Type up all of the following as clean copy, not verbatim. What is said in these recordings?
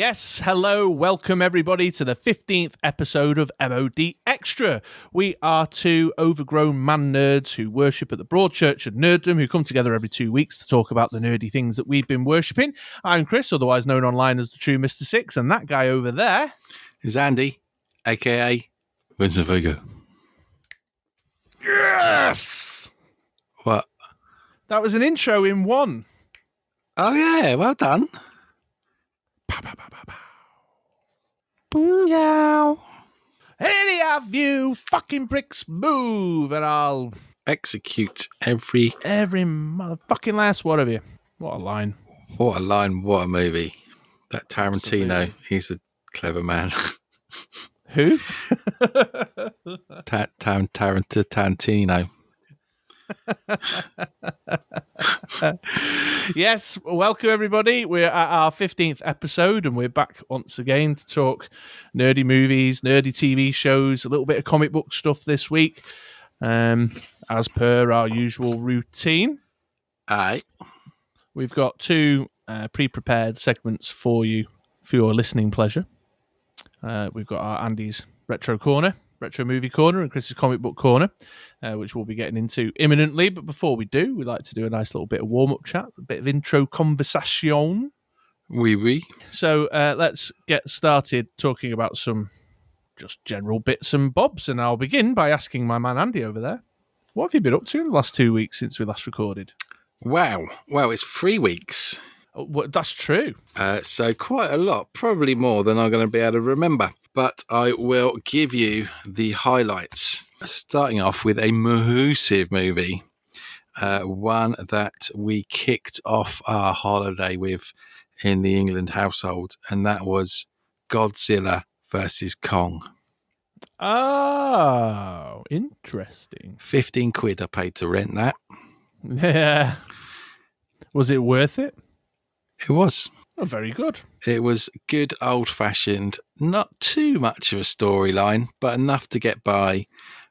Yes, hello, welcome everybody to the 15th episode of ModXtra. We are two overgrown man nerds who worship at the broad church of nerddom, who come together every 2 weeks to talk about the nerdy things that we've been worshipping. I'm Chris, otherwise known online as the True Mr. Six, and that guy over there is Andy, aka Vincent Vega. Yes! What? That was an intro in one. Oh yeah, well done. Booyah! Any of you fucking bricks move, and I'll execute every motherfucking last one of you. What a line! What a line! What a movie! That Tarantino, he's a clever man. Who? Tarantino. Yes, welcome everybody. We're at our 15th episode and we're back once again to talk nerdy movies, nerdy TV shows, a little bit of comic book stuff this week, as per our usual routine. Aye. We've got two pre-prepared segments for you for your listening pleasure. We've got our Andy's Retro Movie Corner, and Chris's Comic Book Corner, which we'll be getting into imminently. But before we do, we like to do a nice little bit of warm-up chat, a bit of intro conversation. Oui. So let's get started talking about some just general bits and bobs. And I'll begin by asking my man Andy over there, what have you been up to in the last 2 weeks since we last recorded? Wow. Well, it's 3 weeks. Oh, well, that's true. So quite a lot, probably more than I'm going to be able to remember. But I will give you the highlights, starting off with a massive movie, one that we kicked off our holiday with in the England household, and that was Godzilla versus Kong. Oh, interesting. 15 quid I paid to rent that. Yeah. Was it worth it? It was. Oh, very good. It was good old-fashioned, not too much of a storyline, but enough to get by,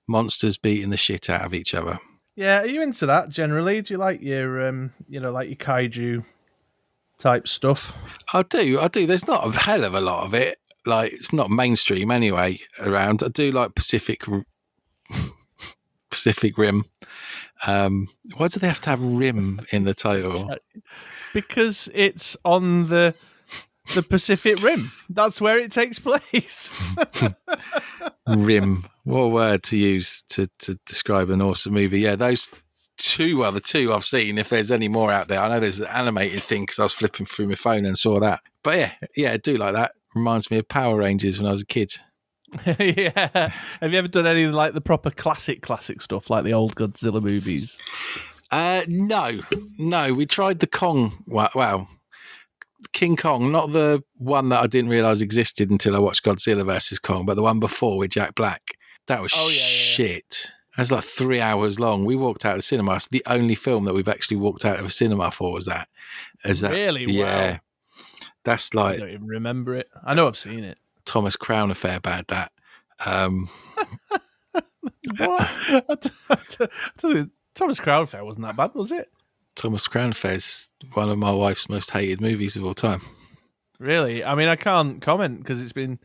monsters beating the shit out of each other. Yeah, are you into that generally? Do you like your, like your kaiju type stuff? I do. There's not a hell of a lot of it. Like, it's not mainstream anyway around. I do like Pacific Rim. Why do they have to have Rim in the title? Because it's on the Pacific Rim. That's where it takes place. Rim. What a word to use to describe an awesome movie. Yeah, those two are the two I've seen. If there's any more out there, I know there's an animated thing because I was flipping through my phone and saw that. But yeah, I do like that. Reminds me of Power Rangers when I was a kid. Yeah. Have you ever done any like the proper classic stuff, like the old Godzilla movies? No. We tried the Kong. Wow. King Kong, not the one that I didn't realise existed until I watched Godzilla vs. Kong, but the one before with Jack Black. That was shit. That was like 3 hours long. We walked out of the cinema. It's the only film that we've actually walked out of a cinema for was that. Really? Yeah. Wow. That's like... I don't even remember it. I know I've seen it. Thomas Crown Affair bad, that. What? Thomas Crown Affair wasn't that bad, was it? Thomas Crown Affair is one of my wife's most hated movies of all time. Really? I mean, I can't comment because it's been...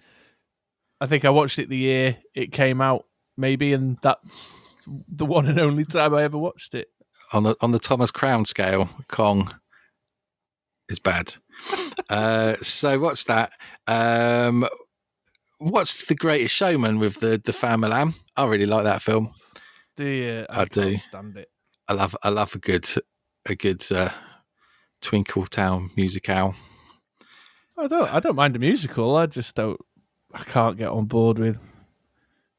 I think I watched it the year it came out, maybe, and that's the one and only time I ever watched it. On the Thomas Crown scale, Kong is bad. So what's that? What's The Greatest Showman with the family lamb? I really like that film. Do you? I do. Can't stand it. I love a good Twinkle Town musicale. I don't mind a musical. I can't get on board with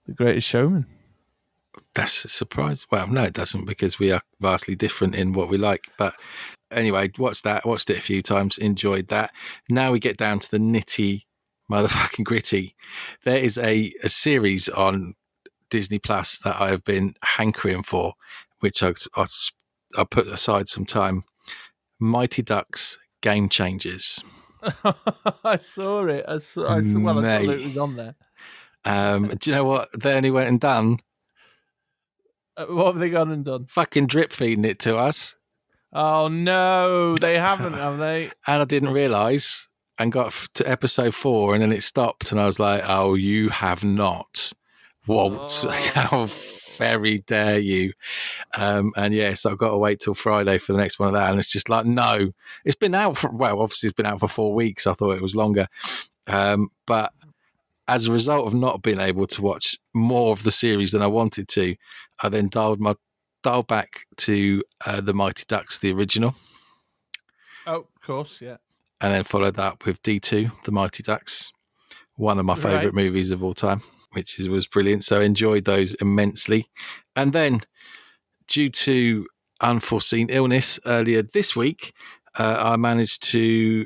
The Greatest Showman. That's a surprise. Well, no, it doesn't, because we are vastly different in what we like. But anyway, watched it a few times, enjoyed that. Now we get down to the nitty motherfucking gritty. There is a series on Disney Plus that I have been hankering for, which I put aside some time. Mighty Ducks Game Changers. I saw it. I saw it was on there. Do you know what they only went and done? What have they gone and done? Fucking drip feeding it to us. Oh no, they haven't, have they? And I didn't realise and got to episode 4, and then it stopped, and I was like, "Oh, you have not, Walt! How very dare you!" And yes, so I've got to wait till Friday for the next one of that, and it's just like, no, it's been out for obviously it's been out for 4 weeks. I thought it was longer, but as a result of not being able to watch more of the series than I wanted to, I then dialed back to the Mighty Ducks, the original. Oh, of course, yeah. And then followed that up with D2, the Mighty Ducks, one of my favourite movies of all time, which was brilliant. So I enjoyed those immensely. And then, due to unforeseen illness earlier this week, I managed to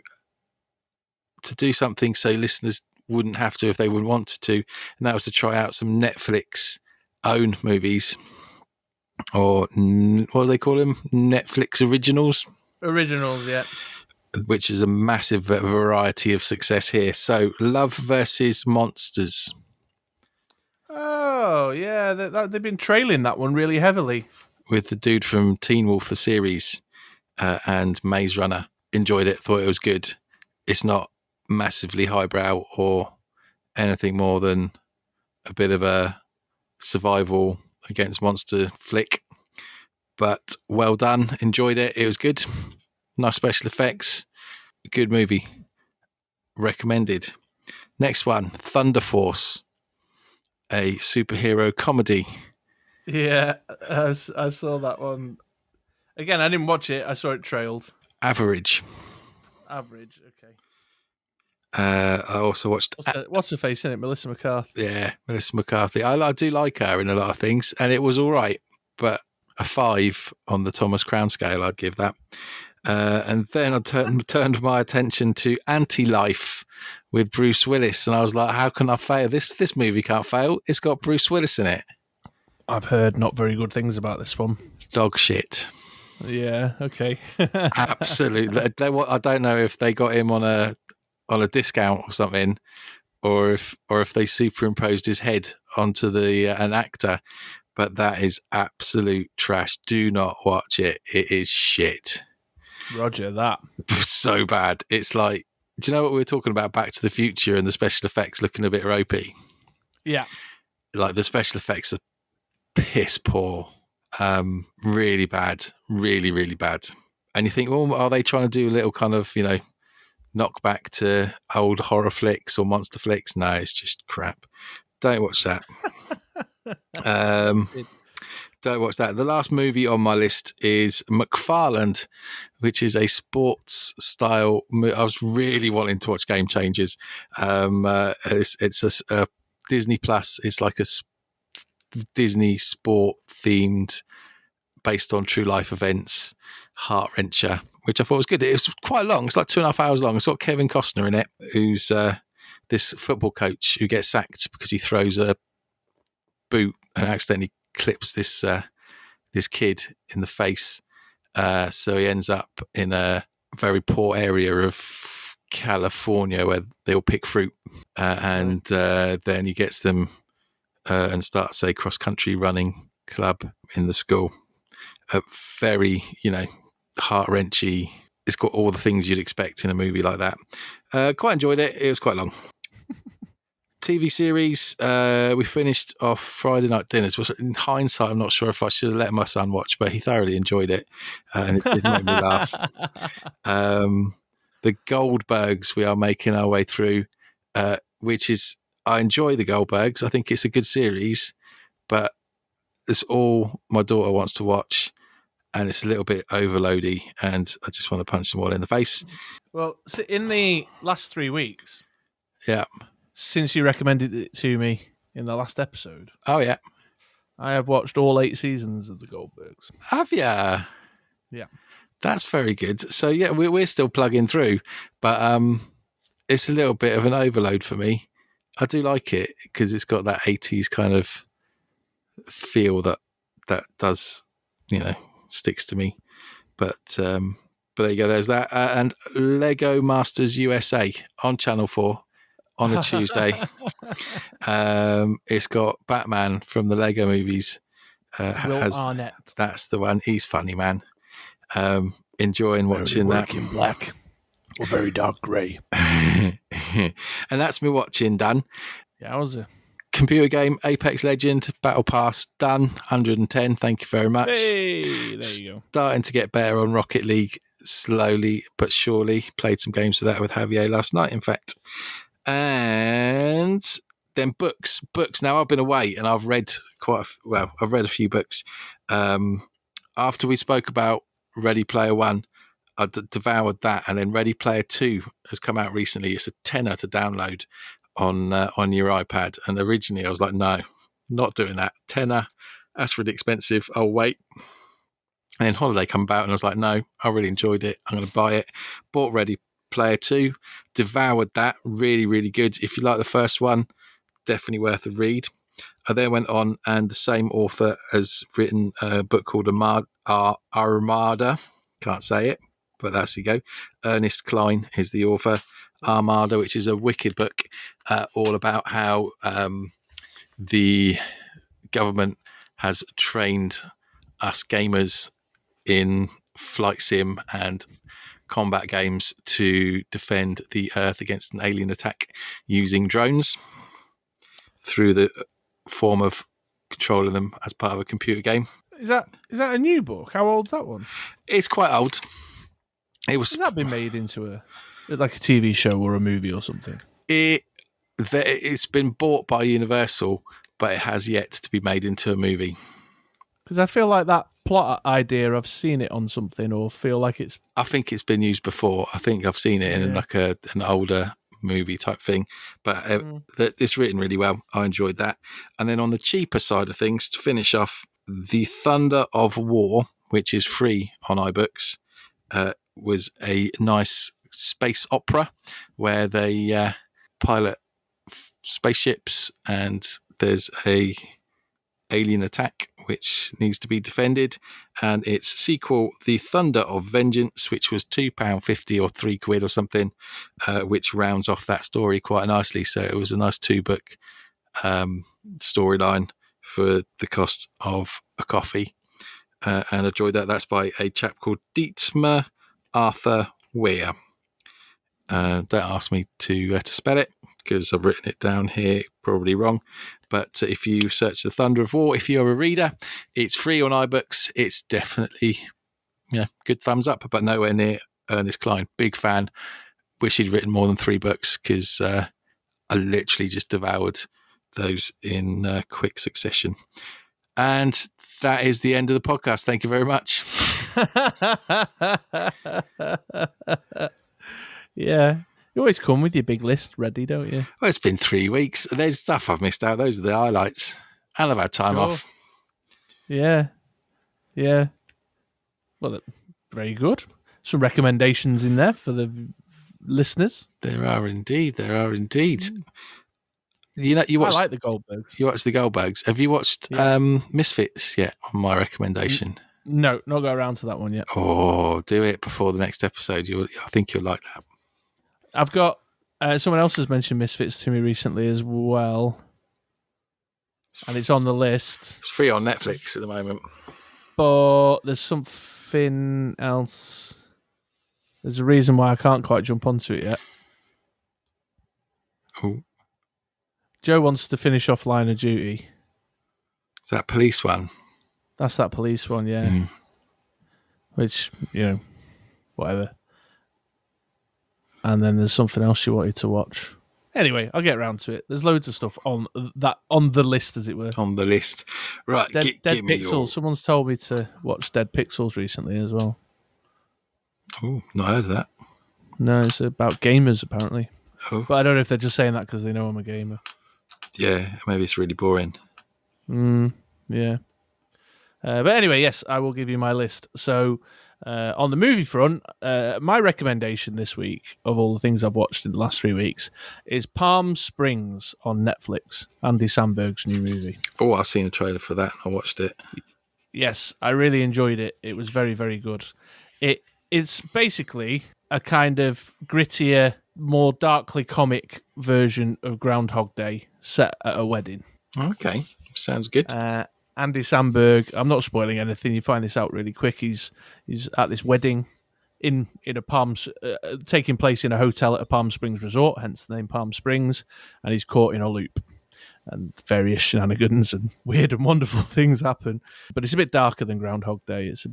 do something so listeners wouldn't have to if they wouldn't want to, and that was to try out some Netflix own movies, or what do they call them? Netflix originals, Yeah, which is a massive variety of success here. So Love versus Monsters. Oh yeah, they've been trailing that one really heavily with the dude from Teen Wolf the series and Maze Runner. Enjoyed it, thought it was good. It's not massively highbrow or anything more than a bit of a survival against monster flick, but well done. Enjoyed it. It was good. Nice special effects. Good movie. Recommended. Next one, Thunder Force, a superhero comedy. Yeah, I saw that one. Again, I didn't watch it. I saw it trailed. Average. Okay. I also watched... What's her face in it? Melissa McCarthy. Yeah, Melissa McCarthy. I do like her in a lot of things, and it was all right, but a 5 on the Thomas Crown scale, I'd give that. And then I turned my attention to Anti-Life with Bruce Willis, and I was like, how can I fail? This movie can't fail. It's got Bruce Willis in it. I've heard not very good things about this one. Dog shit. Yeah, okay. Absolutely. I don't know if they got him on a discount or something, or if they superimposed his head onto an actor, but that is absolute trash. Do not watch it. It is shit. Roger that. So bad. It's like, do you know what we were talking about, Back to the Future and the special effects looking a bit ropey? Yeah. Like the special effects are piss poor. Really bad. Really, really bad. And you think, well, are they trying to do a little kind of, knock back to old horror flicks or monster flicks? No, it's just crap. Don't watch that. Don't watch that. The last movie on my list is McFarland, which is a sports style. I was really wanting to watch Game Changers. It's a Disney Plus. It's like a Disney sport themed, based on true life events, heart wrencher, which I thought was good. It was quite long. It's like 2.5 hours long. It's got Kevin Costner in it, who's this football coach who gets sacked because he throws a boot and accidentally clips this kid in the face. So he ends up in a very poor area of California where they all pick fruit, and then he gets them and starts a cross-country running club in the school. Very, heart-wrenchy. It's got all the things you'd expect in a movie like that. Quite enjoyed it. It was quite long. TV series, we finished off Friday Night Dinners, which in hindsight, I'm not sure if I should have let my son watch, but he thoroughly enjoyed it, and it did make me laugh. The Goldbergs we are making our way through, which is, I enjoy the Goldbergs. I think it's a good series, but it's all my daughter wants to watch, and it's a little bit overloady, and I just want to punch them all in the face. Well, so in the last 3 weeks, yeah, since you recommended it to me in the last episode, oh yeah, I have watched all 8 seasons of the Goldbergs. Have you? Yeah, that's very good. So yeah, we're still plugging through, but it's a little bit of an overload for me. I do like it because it's got that 80s kind of feel that does, sticks to me. But there you go. There's that. And Lego Masters USA on Channel 4 on a Tuesday. It's got Batman from the Lego movies. Will Arnett. That's the one. He's funny, man. Enjoying watching that. In black. or very dark grey. And that's me watching, Dan. Yeah, how was it? Computer game, Apex Legend, Battle Pass, done, 110, thank you very much. Hey, there you go. Starting to get better on Rocket League, slowly but surely. Played some games with that with Javier last night, in fact. And then books. Now, I've been away and I've read I've read a few books. After we spoke about Ready Player One, I devoured that, and then Ready Player 2 has come out recently. It's a tenner to download on your iPad, and originally I was like, no, not doing that. Tenner, that's really expensive. I'll wait. And then Holiday come about, and I was like, no, I really enjoyed it. I'm going to buy it. Bought Ready Player 2, devoured that. Really, really good. If you like the first one, definitely worth a read. I then went on, and the same author has written a book called Armada. Can't say it, but that's you go. Ernest Cline is the author. Armada, which is a wicked book, all about how the government has trained us gamers in flight sim and combat games to defend the Earth against an alien attack using drones through the form of controlling them as part of a computer game. Is that a new book? How old's that one? It's quite old. Has that been made into a TV show or a movie or something? It's been bought by Universal, but it has yet to be made into a movie. Because I feel like that plot idea, I've seen it on something, or feel like it's... I think it's been used before. I think I've seen it in like an older movie type thing, but it's written really well. I enjoyed that. And then on the cheaper side of things, to finish off, The Thunder of War, which is free on iBooks, was a nice space opera where they pilot spaceships, and there's a alien attack which needs to be defended, and its sequel, The Thunder of Vengeance, which was £2.50 or £3 or something, which rounds off that story quite nicely. So it was a nice 2-book storyline for the cost of a coffee, and I enjoyed that. That's by a chap called Dietmar Arthur Weir. Don't ask me to spell it, because I've written it down here probably wrong. But if you search The Thunder of War, if you're a reader, it's free on iBooks. It's definitely good thumbs up, but nowhere near Ernest Cline. Big fan. Wish he'd written more than 3 books, because I literally just devoured those in quick succession. And that is the end of the podcast. Thank you very much. Yeah. You always come with your big list ready, don't you? Well, it's been 3 weeks. There's stuff I've missed out. Those are the highlights. And I've had time off. Yeah. Yeah. Well, very good. Some recommendations in there for the listeners. There are indeed. You watched, I like the Goldbergs. You watched the Goldbergs. Have you watched Misfits yet, on my recommendation? No, not got around to that one yet. Oh, do it before the next episode. I think you'll like that. I've got someone else has mentioned Misfits to me recently as well, and it's on the list. It's free on Netflix at the moment. But there's something else. There's a reason why I can't quite jump onto it yet. Oh. Joe wants to finish off Line of Duty. Is that police one? That's that police one, yeah. Which, whatever. And then there's something else you wanted to watch. Anyway, I'll get around to it. There's loads of stuff on the list, as it were. On the list. Right, Dead give me Pixels. Someone's told me to watch Dead Pixels recently as well. Oh, not heard of that. No, it's about gamers, apparently. Oh. But I don't know if they're just saying that because they know I'm a gamer. Yeah, maybe it's really boring. Yeah. But anyway, yes, I will give you my list. So, on the movie front, my recommendation this week, of all the things I've watched in the last 3 weeks, is Palm Springs on Netflix, Andy Samberg's new movie. Oh, I've seen a trailer for that. I watched it. Yes, I really enjoyed it. It was very, very good. It's basically a kind of grittier, more darkly comic version of Groundhog Day set at a wedding. Okay, sounds good. Andy Samberg, I'm not spoiling anything, you find this out really quick. He's at this wedding in a taking place in a hotel at a Palm Springs resort, hence the name Palm Springs, and he's caught in a loop. And various shenanigans and weird and wonderful things happen. But it's a bit darker than Groundhog Day. It's a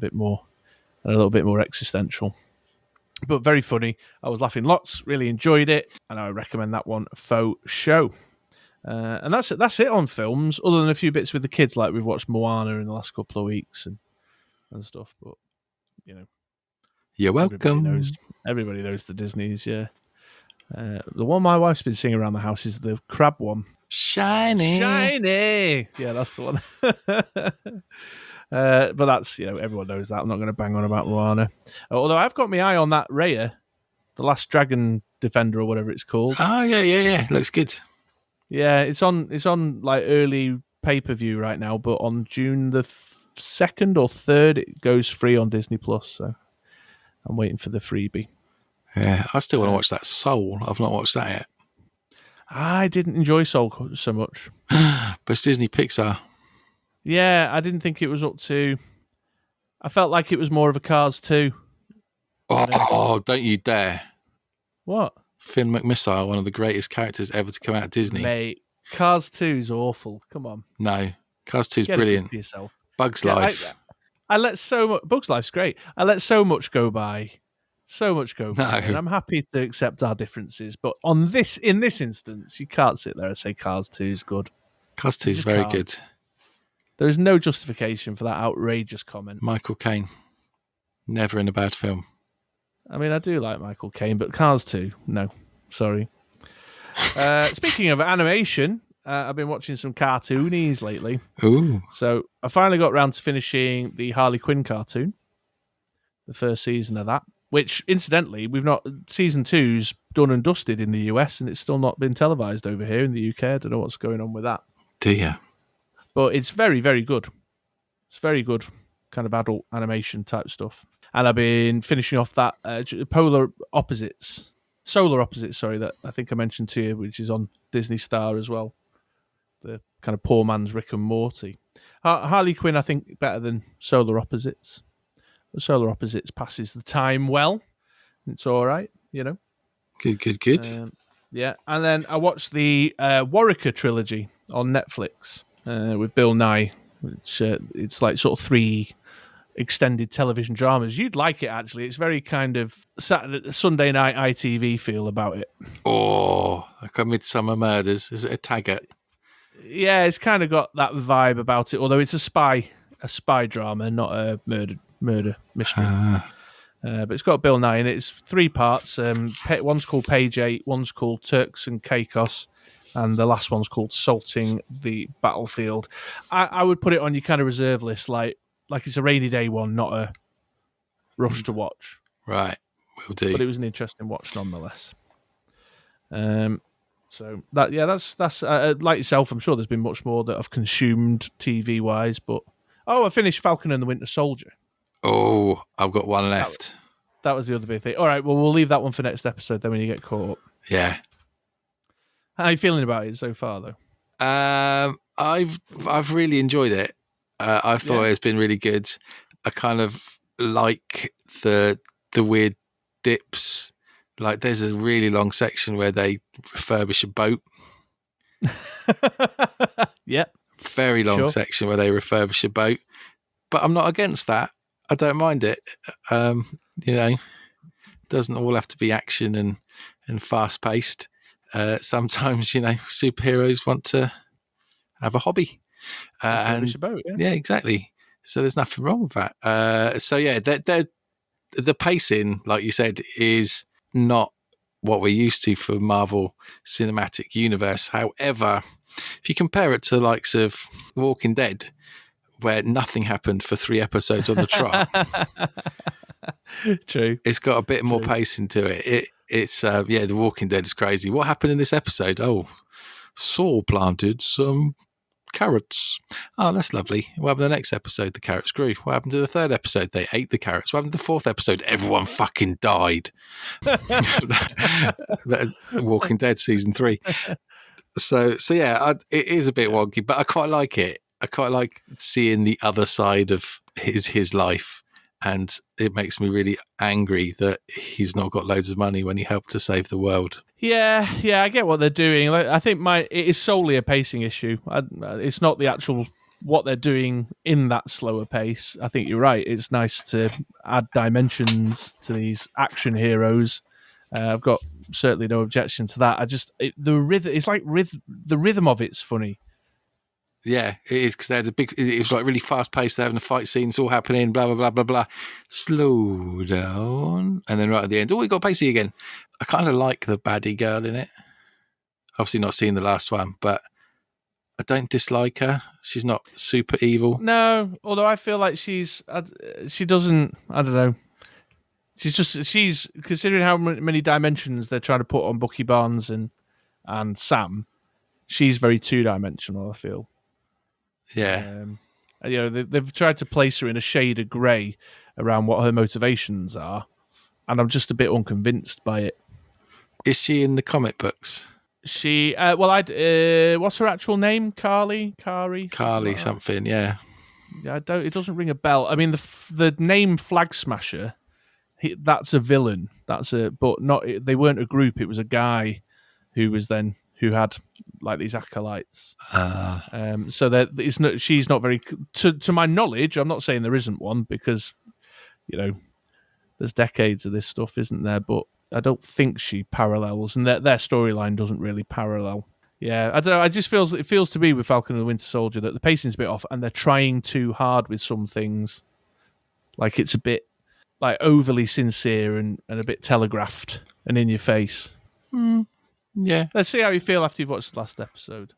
little bit more existential. But very funny. I was laughing lots, really enjoyed it, and I recommend that one for show. And that's it on films, other than a few bits with the kids, like we've watched Moana in the last couple of weeks and stuff. But, you know. You're welcome. Everybody knows the Disneys, yeah. The one my wife's been singing around the house is the crab one. Shiny. Yeah, that's the one. But that's, everyone knows that. I'm not going to bang on about Moana. Although I've got my eye on that Raya, the Last Dragon Defender or whatever it's called. Oh, yeah. Looks good. Yeah, it's on like early pay-per-view right now, but on June the 2nd or 3rd, it goes free on Disney+, so I'm waiting for the freebie. Yeah, I still want to watch that Soul. I've not watched that yet. I didn't enjoy Soul so much. But it's Disney Pixar. Yeah, I didn't think it was up to... I felt like it was more of a Cars 2. Oh, don't you dare. What? Finn McMissile, one of the greatest characters ever to come out of Disney. Mate, Cars 2 is awful. Come on. No, Cars 2 is brilliant. Yourself. Bugs Life. I let so much... Bugs Life's great. I let so much go by. And I'm happy to accept our differences, but in this instance, you can't sit there and say Cars 2 is good. Cars 2 is very good. There is no justification for that outrageous comment. Michael Caine, never in a bad film. I mean, I do like Michael Caine, but Cars 2, no, sorry. Speaking of animation, I've been watching some cartoonies lately. Ooh! So I finally got round to finishing the Harley Quinn cartoon, the first season of that. Which, incidentally, season 2's done and dusted in the US, and it's still not been televised over here in the UK. I don't know what's going on with that. Dear. But it's very, very good. It's very good, kind of adult animation type stuff. And I've been finishing off that Solar Opposites, that I think I mentioned to you, which is on Disney Star as well. The kind of poor man's Rick and Morty. Harley Quinn, I think, better than Solar Opposites. Solar Opposites passes the time well. It's all right, Good. Yeah, and then I watched the Warwicker trilogy on Netflix with Bill Nye, which it's like sort of 3 extended television dramas. You'd like it, actually. It's very kind of Sunday night ITV feel about it. Oh, like a Midsummer Murders. Is it a Taggart? Yeah, it's kind of got that vibe about it, although it's a spy drama, not a murder mystery. But it's got Bill Nye in it. It's 3 parts. One's called Page 8, one's called Turks and Caicos, and the last one's called Salting the Battlefield. I would put it on your kind of reserve list, like it's a rainy day one, not a rush to watch. Right, will do. But it was an interesting watch nonetheless. So that's like yourself. I'm sure there's been much more that I've consumed TV wise, but I finished Falcon and the Winter Soldier. Oh, I've got one left. That was the other big thing. All right, well, we'll leave that one for next episode then when you get caught up. Yeah. How are you feeling about it so far, though? I've really enjoyed it. I thought it's been really good. I kind of like the weird dips. Like, there's a really long section where they refurbish a boat. Yep. Very long section where they refurbish a boat. But I'm not against that. I don't mind it. It doesn't all have to be action and fast paced. Sometimes, superheroes want to have a hobby. And a boat, yeah, exactly. So there's nothing wrong with that. The pacing, like you said, is not what we're used to for Marvel Cinematic Universe. However, if you compare it to the likes of Walking Dead, where nothing happened for 3 episodes on the trot. True. It's got a bit more pacing to it. It's The Walking Dead is crazy. What happened in this episode? Oh, Saul planted some carrots. Oh, that's lovely. What happened in the next episode? The carrots grew. What happened to the 3rd episode? They ate the carrots. What happened to the 4th episode? Everyone fucking died. Walking Dead season 3. So yeah, it is a bit wonky, but I quite like it. I quite like seeing the other side of his life And it makes me really angry that he's not got loads of money when he helped to save the world. Yeah, I get what they're doing. Like, I think it is solely a pacing issue. It's not the actual what they're doing in that slower pace. I think you're right. It's nice to add dimensions to these action heroes. I've got certainly no objection to that. The rhythm. It's like the rhythm of it's funny. Yeah, it is, because they had it was like really fast paced. They're having a fight scene, it's all happening, blah, blah, blah, blah, blah. Slow down. And then right at the end, we got Pacey again. I kind of like the baddie girl in it. Obviously not seen the last one, but I don't dislike her. She's not super evil. No, although I feel like she doesn't, I don't know. She's considering how many dimensions they're trying to put on Bucky Barnes and Sam, she's very two-dimensional, I feel. Yeah. They've tried to place her in a shade of grey around what her motivations are, and I'm just a bit unconvinced by it. Is she in the comic books? She, what's her actual name? Kari, something, yeah. It doesn't ring a bell. I mean, the name Flag Smasher, that's a villain. But not. They weren't a group. It was a guy who had like these acolytes. So that she's not very. To my knowledge, I'm not saying there isn't one, because there's decades of this stuff, isn't there? But I don't think she parallels, and their storyline doesn't really parallel. Yeah, I don't know. It feels to me with Falcon and the Winter Soldier that the pacing's a bit off, and they're trying too hard with some things. Like it's a bit like overly sincere and a bit telegraphed and in your face. Yeah. Let's see how you feel after you've watched the last episode.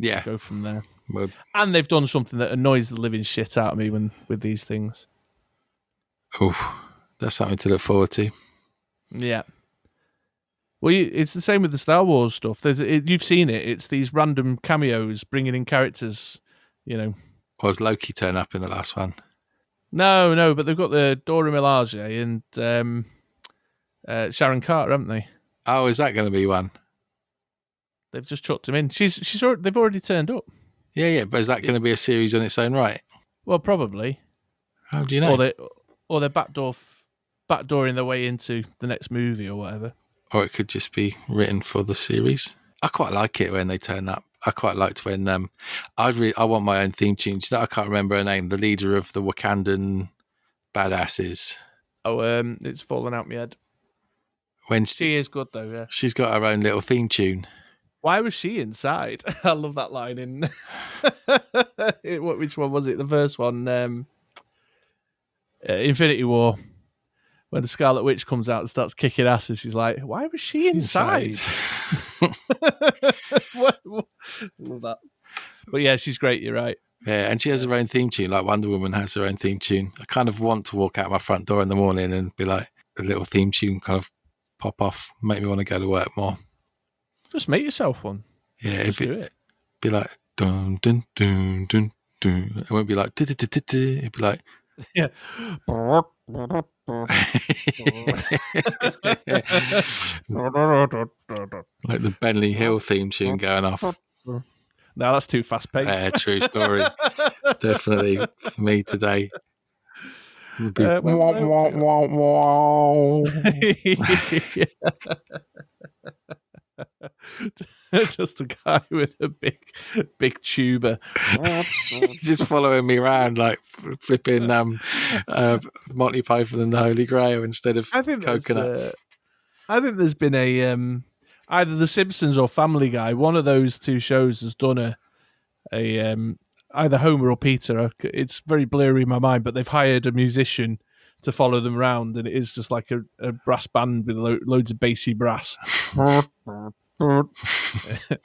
Yeah. Go from there. Well, and they've done something that annoys the living shit out of me with these things. Oh, that's something to look forward to. Yeah. Well, it's the same with the Star Wars stuff. You've seen it. It's these random cameos bringing in characters, Or does Loki turn up in the last one? No, but they've got the Dora Milaje and Sharon Carter, haven't they? Oh, is that going to be one? They've just chucked him in. They've already turned up. Yeah, but is that going to be a series on its own right? Well, probably. How do you know? Or they're backdooring their way into the next movie or whatever. Or it could just be written for the series. I quite like it when they turn up. I quite liked when I want my own theme tune. I can't remember her name. The leader of the Wakandan badasses. Oh, it's fallen out my head. When she is good though. Yeah, she's got her own little theme tune. Why was she inside? I love that line in. Which one was it? The first one, Infinity War. When the Scarlet Witch comes out and starts kicking ass, and she's like, "Why was she inside?" Love that. But yeah, she's great. You're right. Yeah, and she has her own theme tune, like Wonder Woman has her own theme tune. I kind of want to walk out my front door in the morning and be like, a little theme tune kind of pop off, make me want to go to work more. Just make yourself one. Yeah, it'd be like dun dun dun dun dun. It won't be like it'd be like yeah. Like the Bentley Hill theme tune going off. No, that's too fast paced. True story. Definitely for me today. Just a guy with a big tuba just following me around like flipping Monty Python and the Holy Grail instead of coconuts. I think there's been a either The Simpsons or Family Guy. One of those two shows has done a either Homer or Peter. It's very blurry in my mind, but they've hired a musician to follow them around, and it is just like a brass band with loads of bassy brass.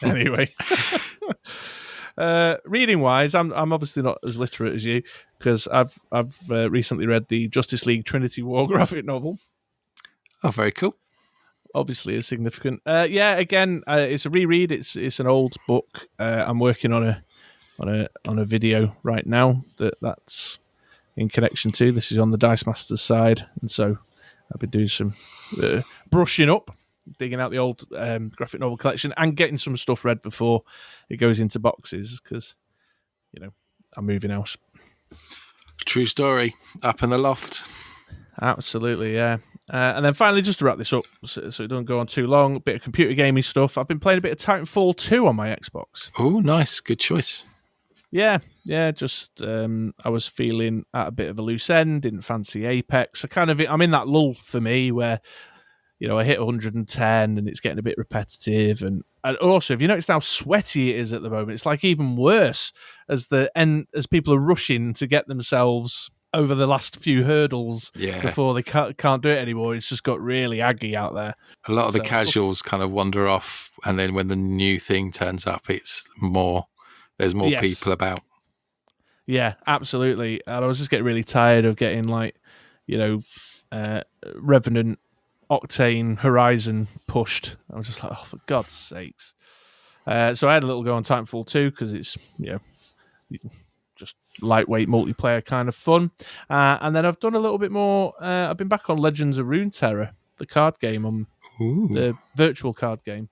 Anyway, reading wise, I'm obviously not as literate as you, because I've recently read the Justice League Trinity War graphic novel. Oh, very cool. Obviously, is significant. Again, it's a reread. It's an old book. I'm working on a video right now that's in connection to. This is on the Dice Masters side, and so I've been doing some brushing up, digging out the old graphic novel collection and getting some stuff read before it goes into boxes, because I'm moving house. True story. Up in the loft. Absolutely, yeah. And then finally, just to wrap this up, so it doesn't go on too long, a bit of computer gaming stuff. I've been playing a bit of Titanfall 2 on my Xbox. Oh, nice. Good choice. Yeah, just I was feeling at a bit of a loose end, didn't fancy Apex. I'm in that lull for me where, I hit 110 and it's getting a bit repetitive. And also, if you notice how sweaty it is at the moment, it's like even worse as people are rushing to get themselves over the last few hurdles before they can't do it anymore. It's just got really aggy out there. A lot of the casuals kind of wander off, and then when the new thing turns up, there's more people about. Yeah, absolutely. And I was just getting really tired of getting Revenant, Octane, Horizon pushed. I was just like, oh, for God's sakes. So I had a little go on Titanfall 2 because it's, just lightweight multiplayer kind of fun. And then I've done a little bit more. I've been back on Legends of Runeterra, the card game, on the virtual card game.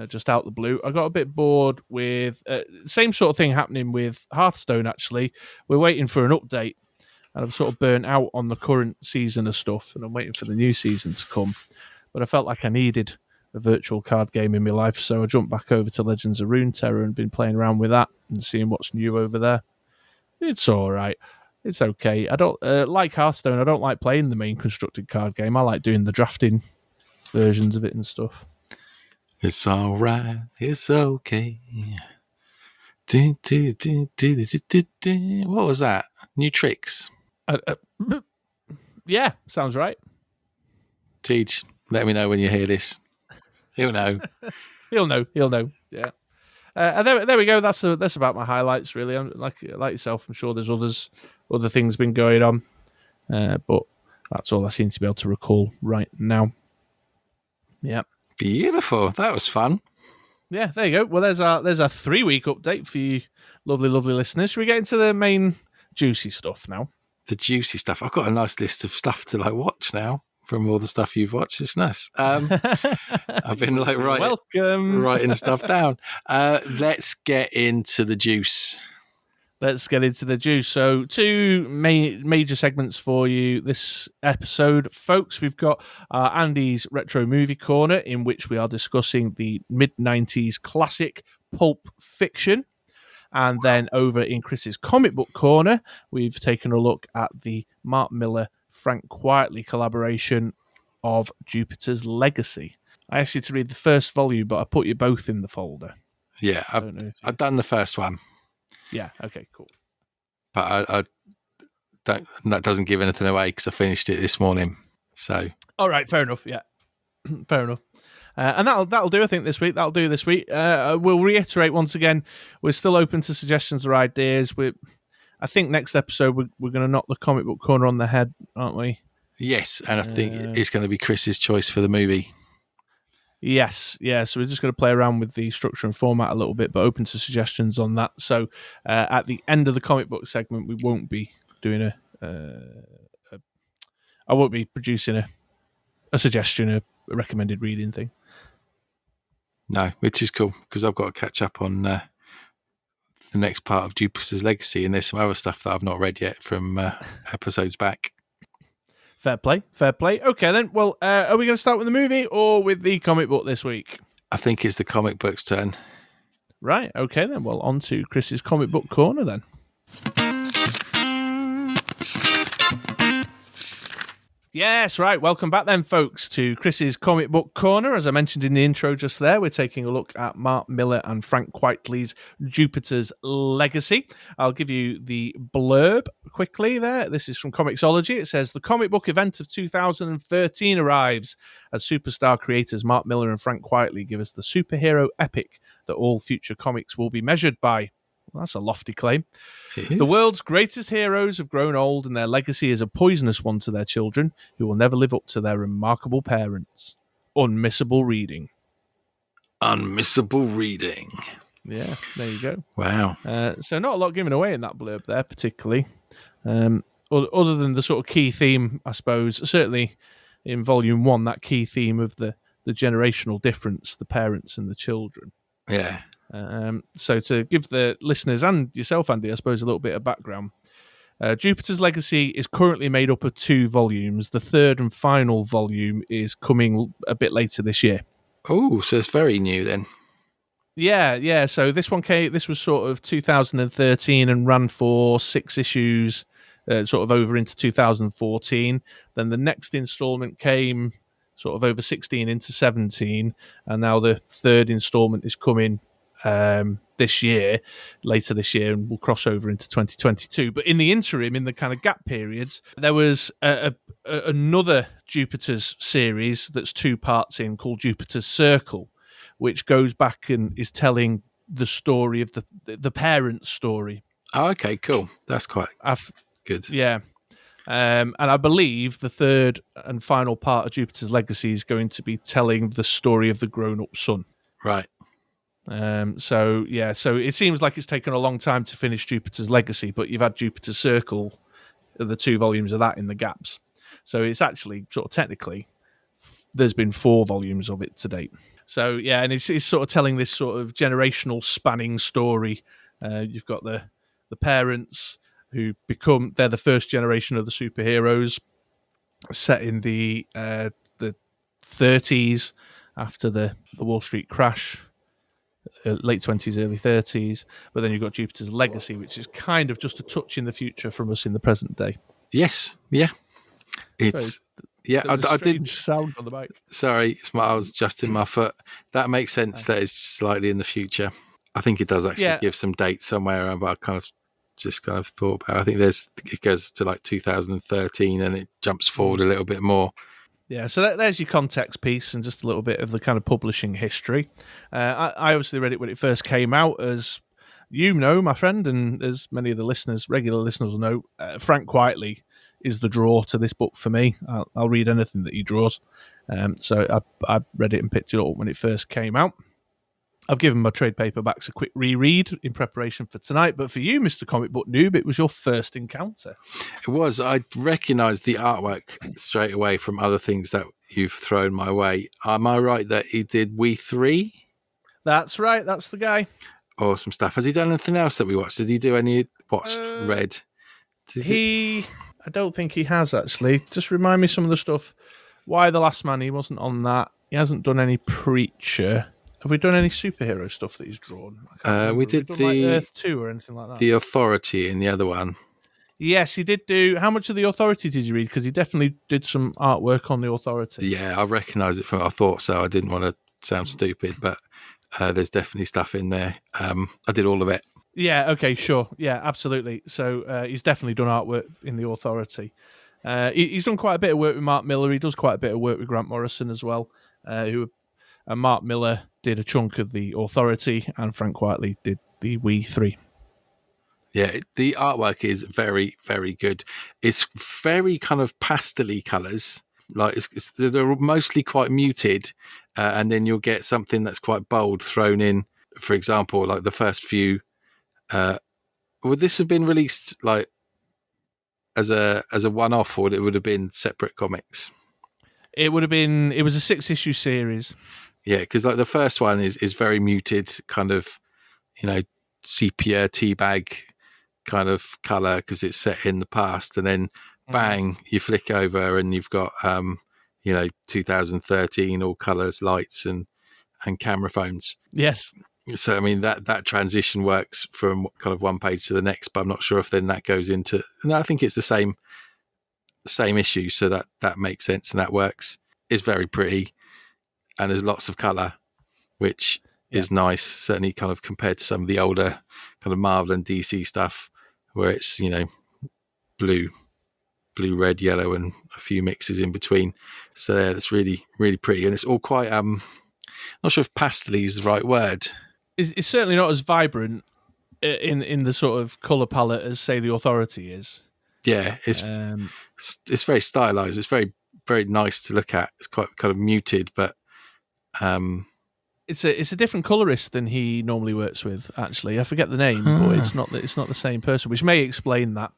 Just out the blue. I got a bit bored with same sort of thing happening with Hearthstone, actually. We're waiting for an update, and I've sort of burnt out on the current season of stuff, and I'm waiting for the new season to come. But I felt like I needed a virtual card game in my life, so I jumped back over to Legends of Runeterra and been playing around with that and seeing what's new over there. It's all right. It's okay. I don't like Hearthstone. I don't like playing the main constructed card game. I like doing the drafting versions of it and stuff. It's all right. It's okay. What was that? New tricks? Yeah, sounds right. Teach, let me know when you hear this. He'll know. He'll know. Yeah. And there we go. That's about my highlights, really. I'm like yourself. I'm sure there's other things been going on, but that's all I seem to be able to recall right now. Yeah. Beautiful. That was fun. Yeah, there you go. Well, there's our 3-week update for you, lovely listeners. Should we get into the main juicy stuff now? The juicy stuff. I've got a nice list of stuff to watch now from all the stuff you've watched. It's nice. I've been writing stuff down. Let's get into the juice. So 2 major segments for you this episode, folks. We've got Andy's Retro Movie Corner, in which we are discussing the mid-90s classic Pulp Fiction. And then over in Chris's Comic Book Corner, we've taken a look at the Mark Millar, Frank Quitely collaboration of Jupiter's Legacy. I asked you to read the first volume, but I put you both in the folder. Yeah, I've done the first one. Yeah, okay, cool. But I don't. That doesn't give anything away because I finished it this morning. So, all right, fair enough. Yeah, fair enough. And that'll do. I think this week that'll do. This week, we'll reiterate once again. We're still open to suggestions or ideas. I think next episode we're going to knock the Comic Book Corner on the head, aren't we? Yes, and I think it's going to be Chris's choice for the movie. Yes, yeah. So we're just going to play around with the structure and format a little bit, but open to suggestions on that. So at the end of the comic book segment, we won't be doing I won't be producing a suggestion, a recommended reading thing. No, which is cool because I've got to catch up on the next part of Jupiter's Legacy, and there's some other stuff that I've not read yet from episodes back. Fair play. Okay, then. Well, are we going to start with the movie or with the comic book this week? I think it's the comic book's turn. Right, okay, then. Well, on to Chris's Comic Book Corner, then. Yes, right. Welcome back then, folks, to Chris's Comic Book Corner. As I mentioned in the intro just there, we're taking a look at Mark Millar and Frank Quitely's Jupiter's Legacy. I'll give you the blurb quickly there. This is from Comixology. It says, the comic book event of 2013 arrives as superstar creators Mark Millar and Frank Quitely give us the superhero epic that all future comics will be measured by. Well, that's a lofty claim. The world's greatest heroes have grown old, and their legacy is a poisonous one to their children, who will never live up to their remarkable parents. Unmissable reading. Unmissable reading. Yeah, there you go. Wow. So not a lot given away in that blurb there, particularly. Other than the sort of key theme, I suppose, certainly in Volume 1, that key theme of the generational difference, the parents and the children. Yeah. So to give the listeners and yourself, Andy, I suppose, a little bit of background, Jupiter's Legacy is currently made up of 2 volumes. The third and final volume is coming a bit later this year. Oh, so it's very new then. Yeah. So this one came. This was sort of 2013 and ran for 6 issues, sort of over into 2014. Then the next installment came sort of over 16 into 17, and now the third installment is coming this year, later this year, and will cross over into 2022. But in the interim, in the kind of gap periods, there was another Jupiter's series that's 2 parts in called Jupiter's Circle, which goes back and is telling the story of the parents' story. Oh, okay, cool. That's quite good. Yeah. And I believe the third and final part of Jupiter's Legacy is going to be telling the story of the grown-up son. Right. So it seems like it's taken a long time to finish Jupiter's Legacy, but you've had Jupiter's Circle, the 2 volumes of that in the gaps. So it's actually sort of technically, there's been 4 volumes of it to date. So yeah, and it's sort of telling this sort of generational spanning story. You've got the parents who they're the first generation of the superheroes, set in the 30s after the Wall Street crash. Late 20s, early 30s, but then you've got Jupiter's Legacy, which is kind of just a touch in the future from us in the present day. Yes, yeah, it's I did sound on the mic. Sorry, I was adjusting my foot. That makes sense. That is slightly in the future. I think it does actually give some dates somewhere, but I kind of thought about. I think it goes to like 2013, and it jumps forward a little bit more. Yeah, so there's your context piece and just a little bit of the kind of publishing history. I obviously read it when it first came out, as you know, my friend, and as many of the regular listeners will know, Frank Whiteley is the draw to this book for me. I'll read anything that he draws. So I read it and picked it up when it first came out. I've given my trade paperbacks a quick reread in preparation for tonight, but for you, Mr. Comic Book Noob, it was your first encounter. It was. I recognised the artwork straight away from other things that you've thrown my way. Am I right that he did We 3? That's right. That's the guy. Awesome stuff. Has he done anything else that we watched? Did he do any read? I don't think he has, actually. Just remind me some of the stuff. Why the Last Man? He wasn't on that. He hasn't done any Preacher. Have we done any superhero stuff that he's drawn? We did done like Earth 2 or anything like that. The Authority in the other one. Yes, he did do... How much of The Authority did you read? Because he definitely did some artwork on The Authority. Yeah, I recognise it from... I thought so. I didn't want to sound stupid, but there's definitely stuff in there. I did all of it. Yeah, okay, sure. Yeah, absolutely. So he's definitely done artwork in The Authority. He's done quite a bit of work with Mark Millar. He does quite a bit of work with Grant Morrison as well. And Mark Millar did a chunk of The Authority, and Frank Whiteley did the We 3. Yeah, the artwork is very, very good. It's very kind of pastel-y colours. Like they're mostly quite muted, and then you'll get something that's quite bold thrown in. For example, like the first few. Would this have been released like as a one-off, or it would have been separate comics? It would have been. It was a 6-issue series. Yeah, because like the first one is very muted, kind of, sepia teabag kind of colour because it's set in the past, and then bang, you flick over and you've got 2013 all colours, lights, and camera phones. Yes. So I mean that transition works from kind of one page to the next, but I'm not sure if then that goes into. No, I think it's the same issue, so that makes sense and that works. It's very pretty. And there's lots of colour, which is nice, certainly kind of compared to some of the older kind of Marvel and DC stuff, where it's, blue, red, yellow, and a few mixes in between. So yeah, it's really, really pretty. And it's all quite, not sure if pastel is the right word. It's certainly not as vibrant in the sort of colour palette as, say, The Authority is. Yeah, it's very stylized. It's very, very nice to look at. It's quite kind of muted, but it's a different colorist than he normally works with. Actually, I forget the name, but it's not the same person, which may explain that.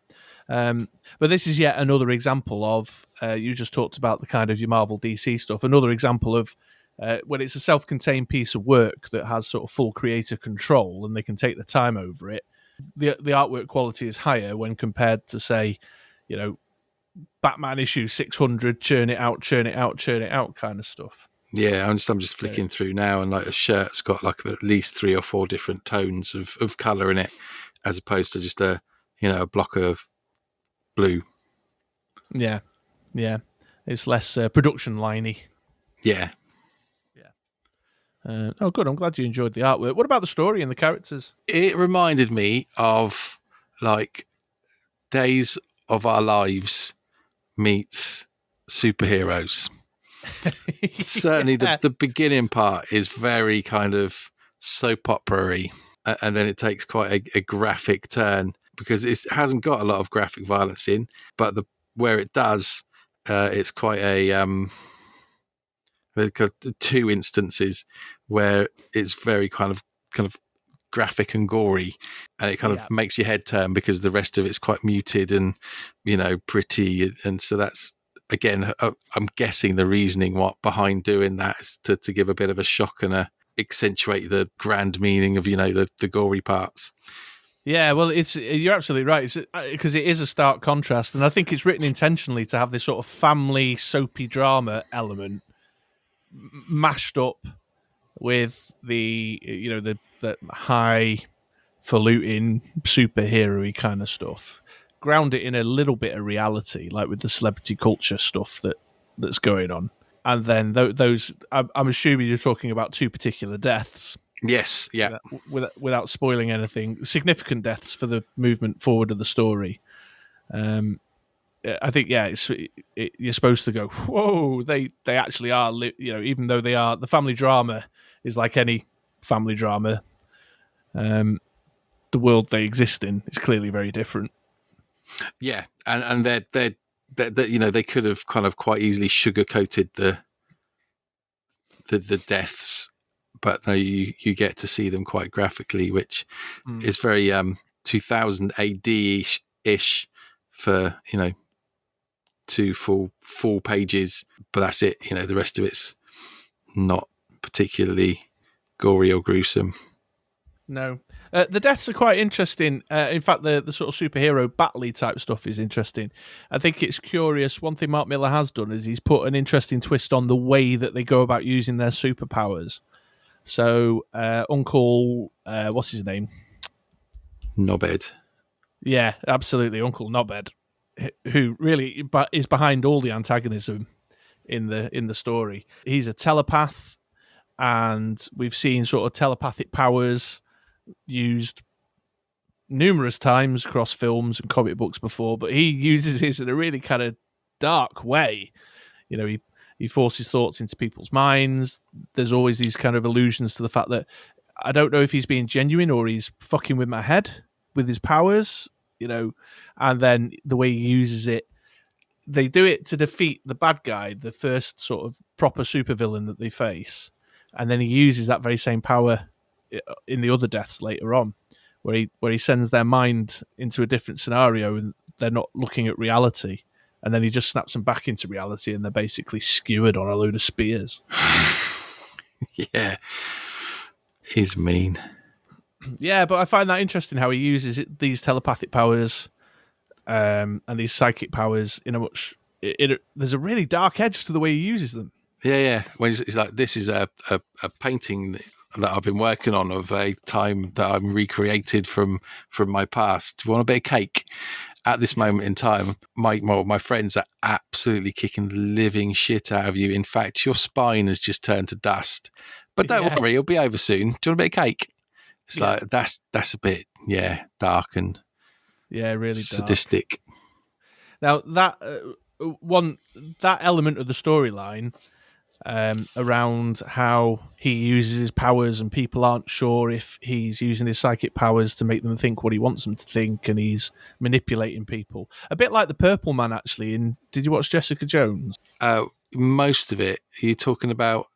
But this is yet another example of you just talked about the kind of your Marvel DC stuff. Another example of when it's a self-contained piece of work that has sort of full creator control and they can take the time over it. the artwork quality is higher when compared to, say, Batman issue 600, churn it out kind of stuff. Yeah, I'm just flicking through now, and like a shirt's got like at least 3 or 4 different tones of colour in it, as opposed to just a block of blue. Yeah, it's less production liney. Yeah. Oh, good. I'm glad you enjoyed the artwork. What about the story and the characters? It reminded me of like Days of Our Lives meets superheroes. Certainly the beginning part is very kind of soap opera-y, and then it takes quite a graphic turn because it hasn't got a lot of graphic violence in, but where it does, it's quite there's 2 instances where it's very kind of graphic and gory, and it kind of makes your head turn because the rest of it's quite muted and pretty, and so that's, again, I'm guessing the reasoning behind doing that is to give a bit of a shock and accentuate the grand meaning of the gory parts. Yeah, well, you're absolutely right, because it is a stark contrast, and I think it's written intentionally to have this sort of family soapy drama element mashed up with the highfalutin superhero-y kind of stuff. Ground it in a little bit of reality, like with the celebrity culture stuff that's going on. And then those, I'm assuming you're talking about 2 particular deaths. Yes, yeah. Without spoiling anything, significant deaths for the movement forward of the story. I think, you're supposed to go, whoa, they actually are, even though they are, the family drama is like any family drama. The world they exist in is clearly very different. Yeah, and they could have kind of quite easily sugar-coated the deaths, but no, you get to see them quite graphically, which is very 2000 AD ish for 2 full pages, but that's it. The rest of it's not particularly gory or gruesome. No. The deaths are quite interesting. In fact, the sort of superhero battle-y type stuff is interesting. I think it's curious. One thing Mark Millar has done is he's put an interesting twist on the way that they go about using their superpowers. So, Uncle, what's his name? Knobhead. Yeah, absolutely, Uncle Knobhead, who really is behind all the antagonism in the story. He's a telepath, and we've seen sort of telepathic powers used numerous times across films and comic books before, but he uses his in a really kind of dark way. He forces thoughts into people's minds. There's always these kind of allusions to the fact that I don't know if he's being genuine or he's fucking with my head with his powers, and then the way he uses it, they do it to defeat the bad guy, the first sort of proper supervillain that they face, and then he uses that very same power in the other deaths later on, where he sends their mind into a different scenario and they're not looking at reality, and then he just snaps them back into reality and they're basically skewered on a load of spears. Yeah, he's mean. Yeah, but I find that interesting how he uses these telepathic powers and these psychic powers in a much. There's a really dark edge to the way he uses them. Yeah. When he's like, this is a painting that I've been working on of a time that I'm recreated from my past. Do you want a bit of cake? At this moment in time, my friends are absolutely kicking the living shit out of you. In fact, your spine has just turned to dust. But don't worry, it'll be over soon. Do you want a bit of cake? It's like that's a bit dark and really sadistic. Dark. Now that element of the storyline around how he uses his powers and people aren't sure if he's using his psychic powers to make them think what he wants them to think, and he's manipulating people. A bit like the Purple Man, actually. Did you watch Jessica Jones? Most of it. Are you talking about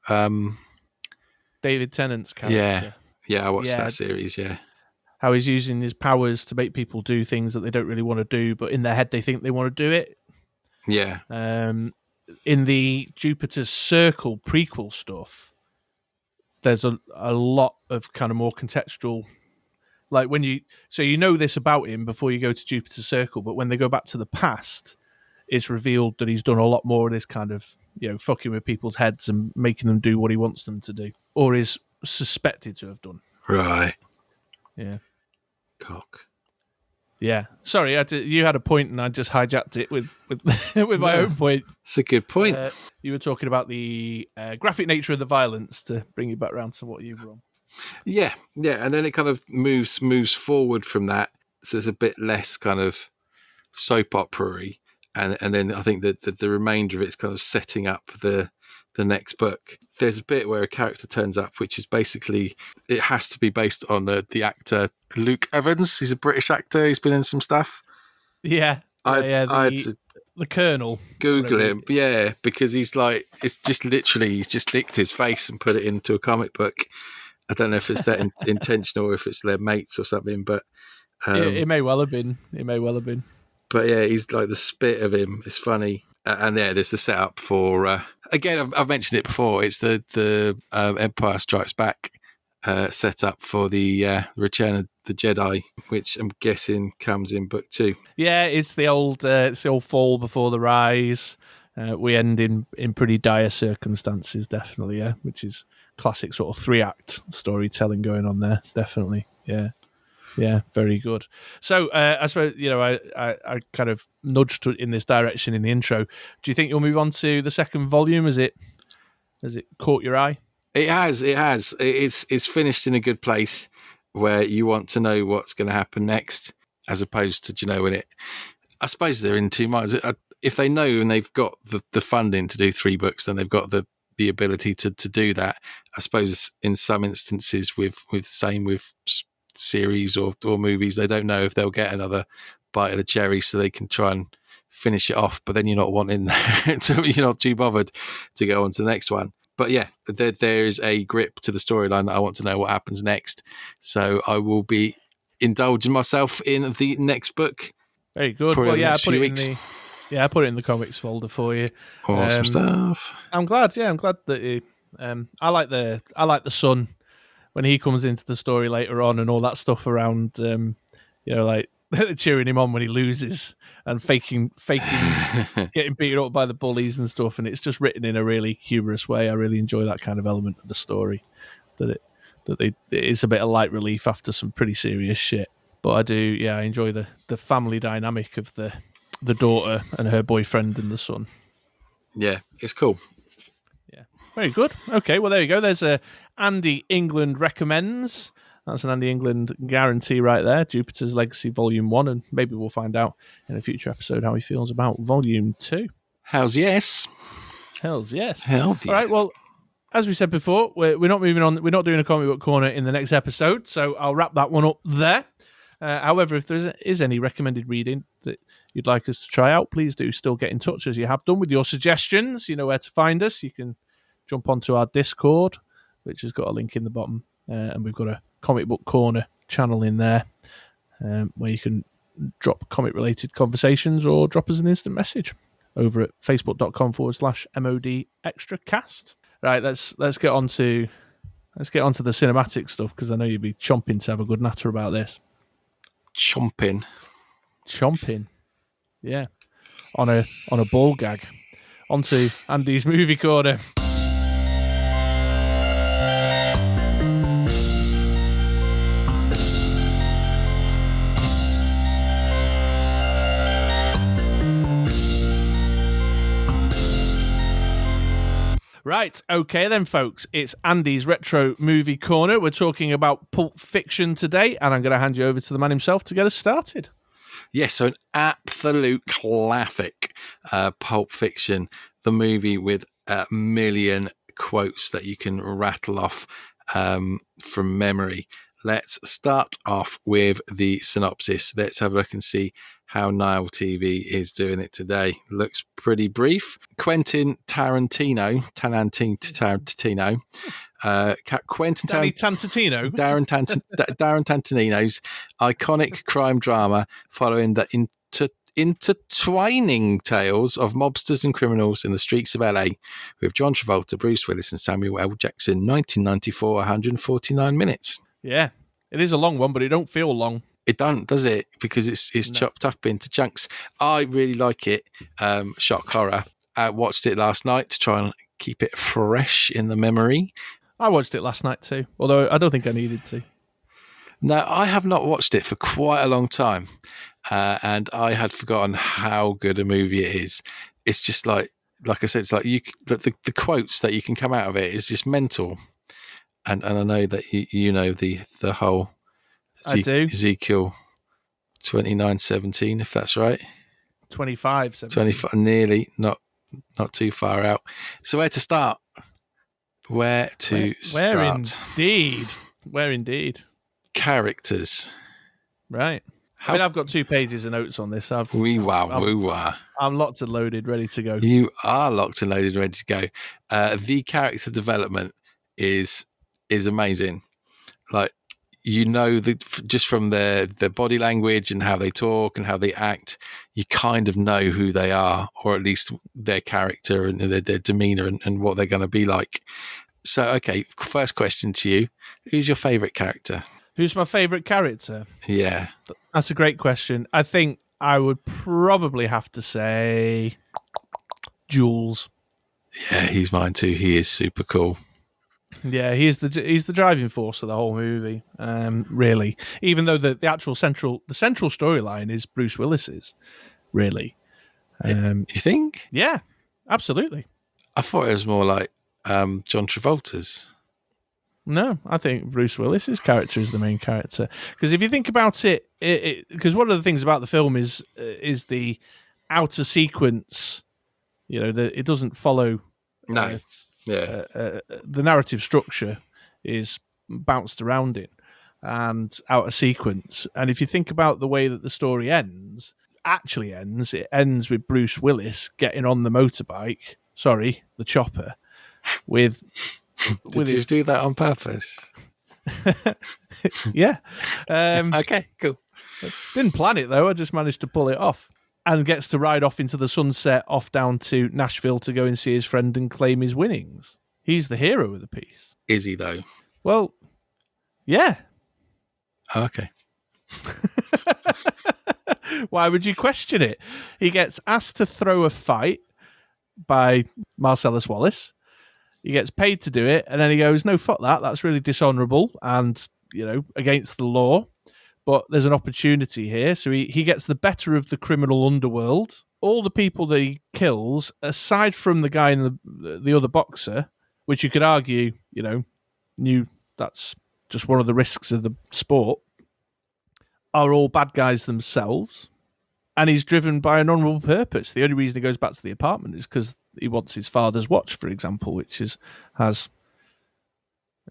David Tennant's character? Yeah, I watched that series, yeah. How he's using his powers to make people do things that they don't really want to do, but in their head they think they want to do it. Yeah. In the Jupiter's Circle prequel stuff, there's a lot of kind of more contextual Like so you know this about him before you go to Jupiter Circle, but when they go back to the past, it's revealed that he's done a lot more of this kind of, fucking with people's heads and making them do what he wants them to do, or is suspected to have done. Right. Yeah. Cock. Yeah. Sorry, you had a point and I just hijacked it with with my own point. It's a good point. You were talking about the graphic nature of the violence to bring you back around to what you were on. Yeah, and then it kind of moves forward from that, so there's a bit less kind of soap opera-y, and then I think that the remainder of it's kind of setting up the next book. There's a bit where a character turns up, which is basically, it has to be based on the actor Luke Evans. He's a British actor. He's been in some stuff. Yeah, I had to the Colonel. Google him, because he's like, it's just literally, he's just licked his face and put it into a comic book. I don't know if it's that intentional or if it's their mates or something, but it may well have been. But yeah, he's like, the spit of him is funny. And there's the setup for, again, I've mentioned it before, it's the Empire Strikes Back setup for the Return of the Jedi, which I'm guessing comes in book 2. Yeah, it's the old fall before the rise. We end in pretty dire circumstances, definitely, yeah, which is classic sort of 3-act storytelling going on there, definitely, yeah. Yeah, very good. So I suppose, I kind of nudged in this direction in the intro. Do you think you'll move on to the second volume? Has it caught your eye? It has. It's finished in a good place where you want to know what's going to happen next, as opposed to, when it... I suppose they're in 2 minds. If they know and they've got the funding to do 3 books, then they've got the ability to do that. I suppose in some instances with series or movies, they don't know if they'll get another bite of the cherry, so they can try and finish it off, but then you're not wanting you're not too bothered to go on to the next one. But yeah, there is a grip to the storyline that I want to know what happens next, so I will be indulging myself in the next book. Very good. Well, yeah, I put it in the comics folder for you. Awesome stuff. I'm glad that I like the son when he comes into the story later on and all that stuff around, like cheering him on when he loses and faking getting beaten up by the bullies and stuff. And it's just written in a really humorous way. I really enjoy that kind of element of the story, that it is a bit of light relief after some pretty serious shit. But I enjoy the family dynamic of the daughter and her boyfriend and the son. Yeah, it's cool. Yeah, very good. Okay, well, there you go. There's a Andy England recommends. That's an Andy England guarantee right there. Jupiter's Legacy Volume 1, and maybe we'll find out in a future episode how he feels about Volume 2. Hell's yes. Hell's yes. Hell yes. All right, well, as we said before, we're not moving on. We're not doing a comic book corner in the next episode, so I'll wrap that one up there. However, if there is any recommended reading that you'd like us to try out, please do still get in touch as you have done with your suggestions. You know where to find us. You can jump onto our Discord, which has got a link in the bottom, and we've got a comic book corner channel in there where you can drop comic related conversations or drop us an instant message over at facebook.com/MoDXtraCast. Right, let's get on to the cinematic stuff, because I know you'd be chomping to have a good natter about this. Chomping, yeah, on a ball gag. Onto Andy's movie corner. Right, okay then, folks. It's Andy's Retro Movie Corner. We're talking about Pulp Fiction today, and I'm going to hand you over to the man himself to get us started. Yes, so an absolute classic, Pulp Fiction, the movie with a million quotes that you can rattle off from memory. Let's start off with the synopsis. Let's have a look and see how Nile TV is doing it today. Looks pretty brief. Quentin Tarantino's iconic crime drama following the intertwining tales of mobsters and criminals in the streets of LA, with John Travolta, Bruce Willis and Samuel L. Jackson. 1994, 149 minutes. Yeah, It is a long one, but it don't feel long. It don't, does it? Because it's chopped up into chunks. I really like it. Shock horror. I watched it last night to try and keep it fresh in the memory. I watched it last night too, although I don't think I needed to. No, I have not watched it for quite a long time, and I had forgotten how good a movie it is. It's just like I said, it's like the quotes that you can come out of it is just mental. And I know that you know the whole I do. Ezekiel 29:17, if that's right. 25:17. 25, nearly, not too far out. So where to start? Where indeed? Characters. Right. I mean, I've got 2 pages of notes on this. I'm locked and loaded, ready to go. You are locked and loaded, ready to go. The character development is amazing. Like, just from their body language and how they talk and how they act, you kind of know who they are, or at least their character and their demeanor and what they're going to be like. So, okay, first question to you. Who's your favorite character? Who's my favorite character? Yeah. That's a great question. I think I would probably have to say Jules. Yeah, he's mine too. He is super cool. Yeah, he's the driving force of the whole movie. Really, even though the actual central storyline is Bruce Willis's. Really, you think? Yeah, absolutely. I thought it was more like John Travolta's. No, I think Bruce Willis's character is the main character. Because if you think about it, because one of the things about the film is the outer sequence. You know, it doesn't follow. No. The narrative structure is bounced around it and out of sequence. And if you think about the way that the story it ends with Bruce Willis getting on the motorbike, the chopper, with... Did you do that on purpose? Yeah. Okay, cool. Didn't plan it, though. I just managed to pull it off. And gets to ride off into the sunset, off down to Nashville to go and see his friend and claim his winnings. He's the hero of the piece. Is he, though? Well, yeah. Oh, okay. Why would you question it? He gets asked to throw a fight by Marcellus Wallace. He gets paid to do it, and then he goes, no, fuck that. That's really dishonourable and, against the law. But there's an opportunity here. So he gets the better of the criminal underworld. All the people that he kills, aside from the guy in the other boxer, which you could argue, knew that's just one of the risks of the sport, are all bad guys themselves. And he's driven by an honourable purpose. The only reason he goes back to the apartment is because he wants his father's watch, for example, which has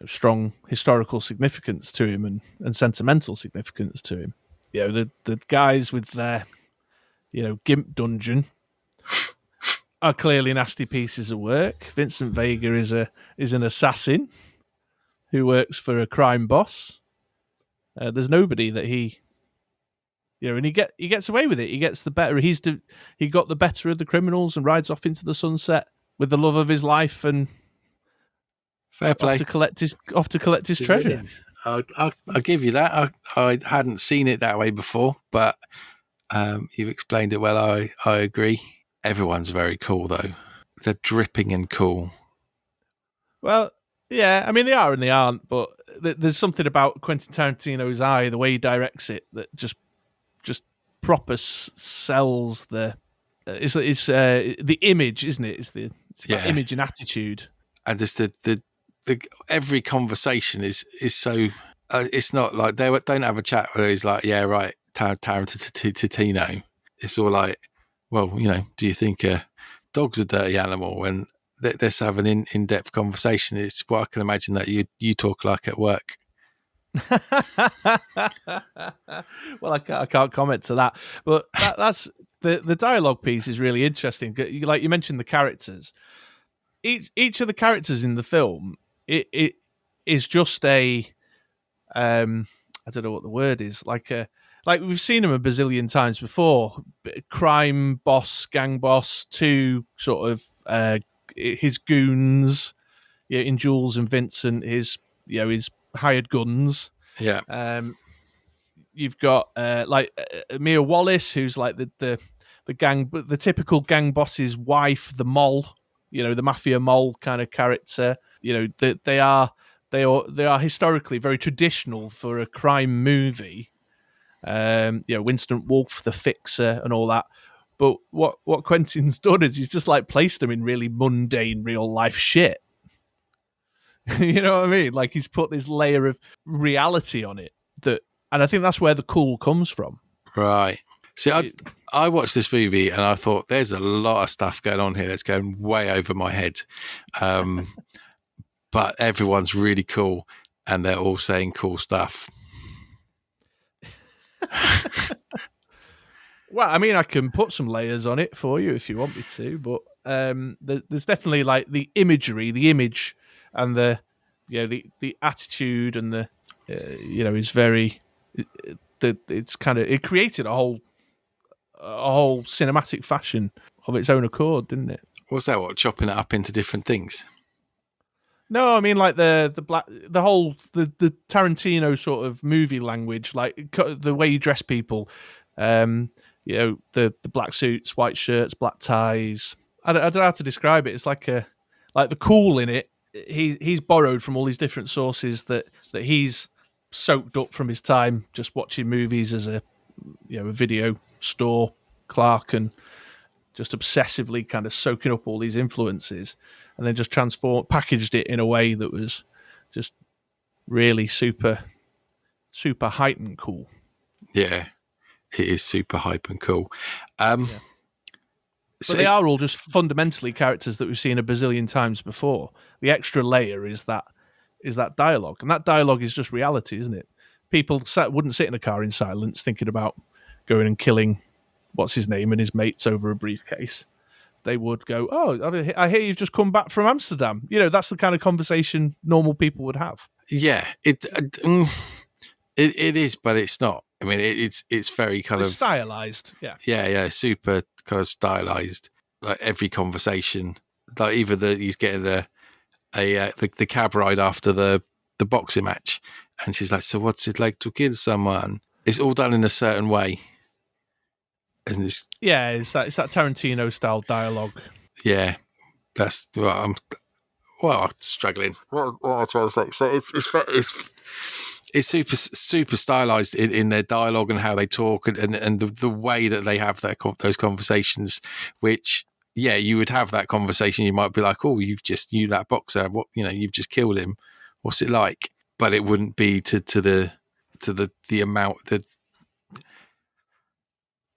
strong historical significance to him and sentimental significance to him. The guys with their, gimp dungeon are clearly nasty pieces of work. Vincent Vega is an assassin who works for a crime boss. There's nobody that he and he gets away with it. He gets the better. He got the better of the criminals and rides off into the sunset with the love of his life and fair play off to collect his treasure. I'll give you that. I hadn't seen it that way before, but you've explained it well. I agree. Everyone's very cool though. They're dripping and cool. Well, yeah. I mean, they are and they aren't, but there's something about Quentin Tarantino's eye, the way he directs it, that just proper sells the. It's the image, isn't it? It's about image and attitude. And just the every conversation is so. It's not like they don't have a chat where he's like, yeah, right, Tarantino. It's all like, well, do you think a dog's a dirty animal? And let's have an in-depth conversation. It's what I can imagine that you talk like at work. Well, I can't comment to that, but that's the dialogue piece is really interesting. Like you mentioned, the characters. Each of the characters in the film, it is just a I don't know what the word is, like we've seen him a bazillion times before. Crime boss, gang boss, two sort of his goons, in Jules and Vincent, his hired guns, Yeah. You've got Mia Wallace, who's like the gang, the typical gang boss's wife, the mole, the mafia mole kind of character. They are historically very traditional for a crime movie. Winston Wolfe, the fixer, and all that. But what Quentin's done is he's just like placed them in really mundane real life shit. You know what I mean? Like he's put this layer of reality on it and I think that's where the cool comes from. Right. See, I watched this movie and I thought there's a lot of stuff going on here that's going way over my head. But everyone's really cool and they're all saying cool stuff. Well, I mean, I can put some layers on it for you if you want me to, but there's definitely like the imagery, the image, and the attitude, and the is very. It created a whole cinematic fashion of its own accord, didn't it? What's that? What, chopping it up into different things? No, I mean like the Tarantino sort of movie language, like the way you dress people, the black suits, white shirts, black ties. I don't know how to describe it. It's like the cool in it. He's borrowed from all these different sources that he's soaked up from his time just watching movies as a video store clerk, and just obsessively kind of soaking up all these influences, and then just packaged it in a way that was just really super heightened cool. Yeah, it is super hype and cool. But they are all just fundamentally characters that we've seen a bazillion times before. The extra layer is that dialogue, and that dialogue is just reality, isn't it? People wouldn't sit in a car in silence thinking about going and killing what's his name and his mates over a briefcase. They would go, "Oh, I hear you've just come back from Amsterdam." That's the kind of conversation normal people would have. Yeah, it is, but it's not. I mean, it's very kind of stylized. Yeah, super kind of stylized. Like every conversation, like either he's getting the cab ride after the boxing match, and she's like, "So what's it like to kill someone?" It's all done in a certain way, isn't it? Yeah, it's that Tarantino style dialogue. Yeah, that's what I'm struggling. What I'm trying to say. So it's super stylized in their dialogue and how they talk, and the way that they have those conversations, which, yeah, you would have that conversation. You might be like, "Oh, you that boxer, what, you've just killed him. What's it like?" But it wouldn't be to the amount that.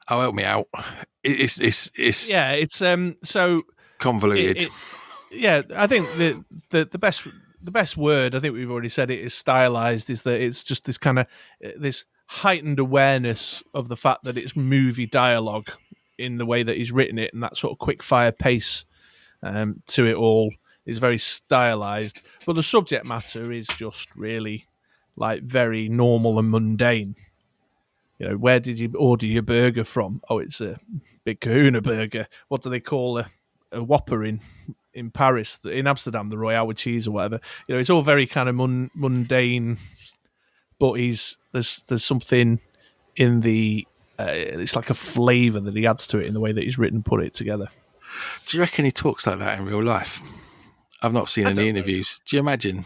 Oh, help me out. It's so convoluted. I think the best word, I think we've already said it, is stylized. Is that it's just this kind of this heightened awareness of the fact that it's movie dialogue in the way that he's written it, and that sort of quick fire pace to it all is very stylized. But the subject matter is just really like very normal and mundane. Where did you order your burger from? Oh, it's a Big Kahuna burger. What do they call a Whopper in Paris? In Amsterdam, the Royale with cheese or whatever. It's all very kind of mundane, but there's something in the it's like a flavour that he adds to it in the way that he's written, put it together. Do you reckon he talks like that in real life? I've not seen any interviews. Do you imagine?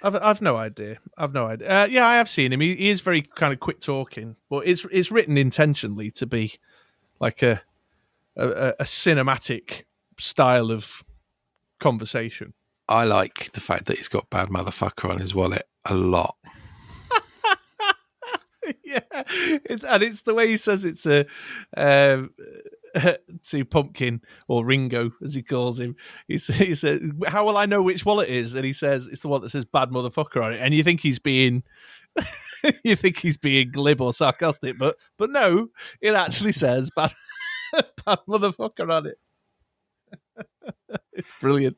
I've no idea. Yeah, I have seen him. He is very kind of quick talking, but it's written intentionally to be like a cinematic style of conversation. I like the fact that he's got "bad motherfucker" on his wallet a lot. Yeah, it's the way he says it to Pumpkin, or Ringo as he calls him. He said, "How will I know which wallet it is?" And he says it's the one that says "bad motherfucker" on it. And you think he's being glib or sarcastic, but no, it actually says bad motherfucker on it. It's brilliant.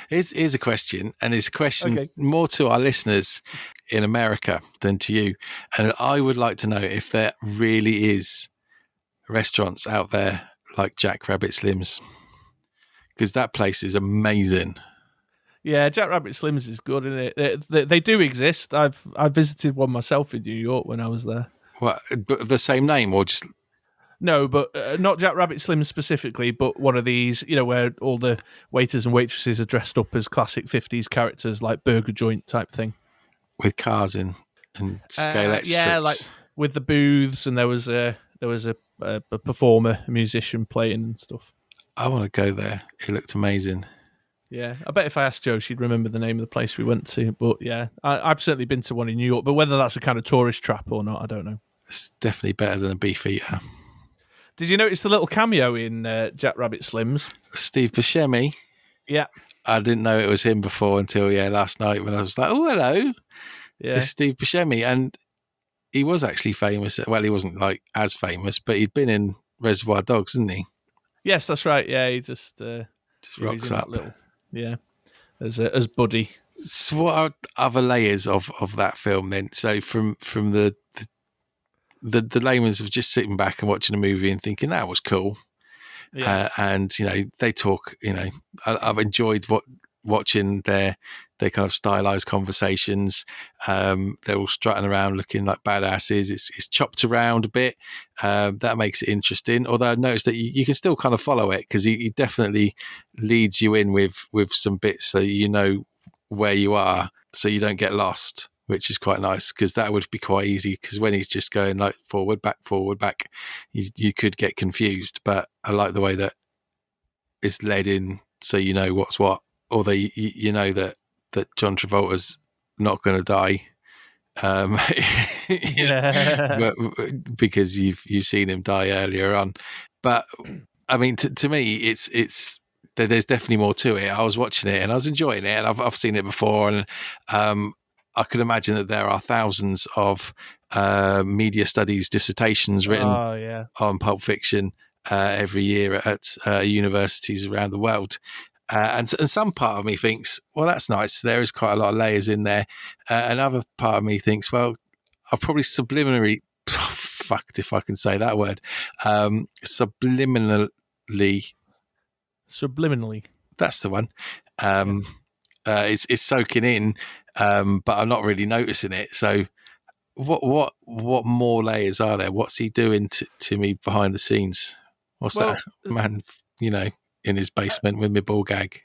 Here's a question, and it's a question more to our listeners in America than to you. And I would like to know if there really is restaurants out there like Jack Rabbit Slim's, because that place is amazing. Yeah, Jack Rabbit Slims is good, isn't it? They do exist. I visited one myself in New York when I was there. What, but the same name or just? No, but not Jack Rabbit Slims specifically, but one of these, where all the waiters and waitresses are dressed up as classic 50s characters, like burger joint type thing. With cars in and scale yeah, like with the booths, and there was a performer, a musician playing and stuff. I want to go there. It looked amazing. Yeah, I bet if I asked Jo, she'd remember the name of the place we went to. But yeah, I've certainly been to one in New York, but whether that's a kind of tourist trap or not, I don't know. It's definitely better than a Beefeater. Did you notice the little cameo in Jack Rabbit Slims? Steve Buscemi. Yeah. I didn't know it was him before until last night when I was like, oh, hello. Yeah. It's Steve Buscemi. And he was actually famous. Well, he wasn't like as famous, but he'd been in Reservoir Dogs, didn't he? Yes, that's right. Yeah, he just rocks up. As Buddy. So what are other layers of that film then? So from the layman's of just sitting back and watching a movie and thinking that was cool. Yeah. And, they talk, I've enjoyed watching their kind of stylized conversations. They're all strutting around looking like badasses. It's chopped around a bit. That makes it interesting. Although I noticed that you can still kind of follow it because he definitely leads you in with some bits so you know where you are so you don't get lost, which is quite nice because that would be quite easy because when he's just going like forward, back, you could get confused. But I like the way that it's led in so you know what's what. Although you know that John Travolta's not going to die, because you've seen him die earlier on. But I mean, to me, it's there's definitely more to it. I was watching it and I was enjoying it, and I've seen it before, and I could imagine that there are thousands of media studies dissertations written on Pulp Fiction every year at universities around the world. And some part of me thinks, well, that's nice. There is quite a lot of layers in there. Another part of me thinks, well, I'll probably subliminally, fucked if I can say that word, subliminally. That's the one. It's soaking in, but I'm not really noticing it. So what more layers are there? What's he doing to me behind the scenes? What's that man, in his basement with my ball gag?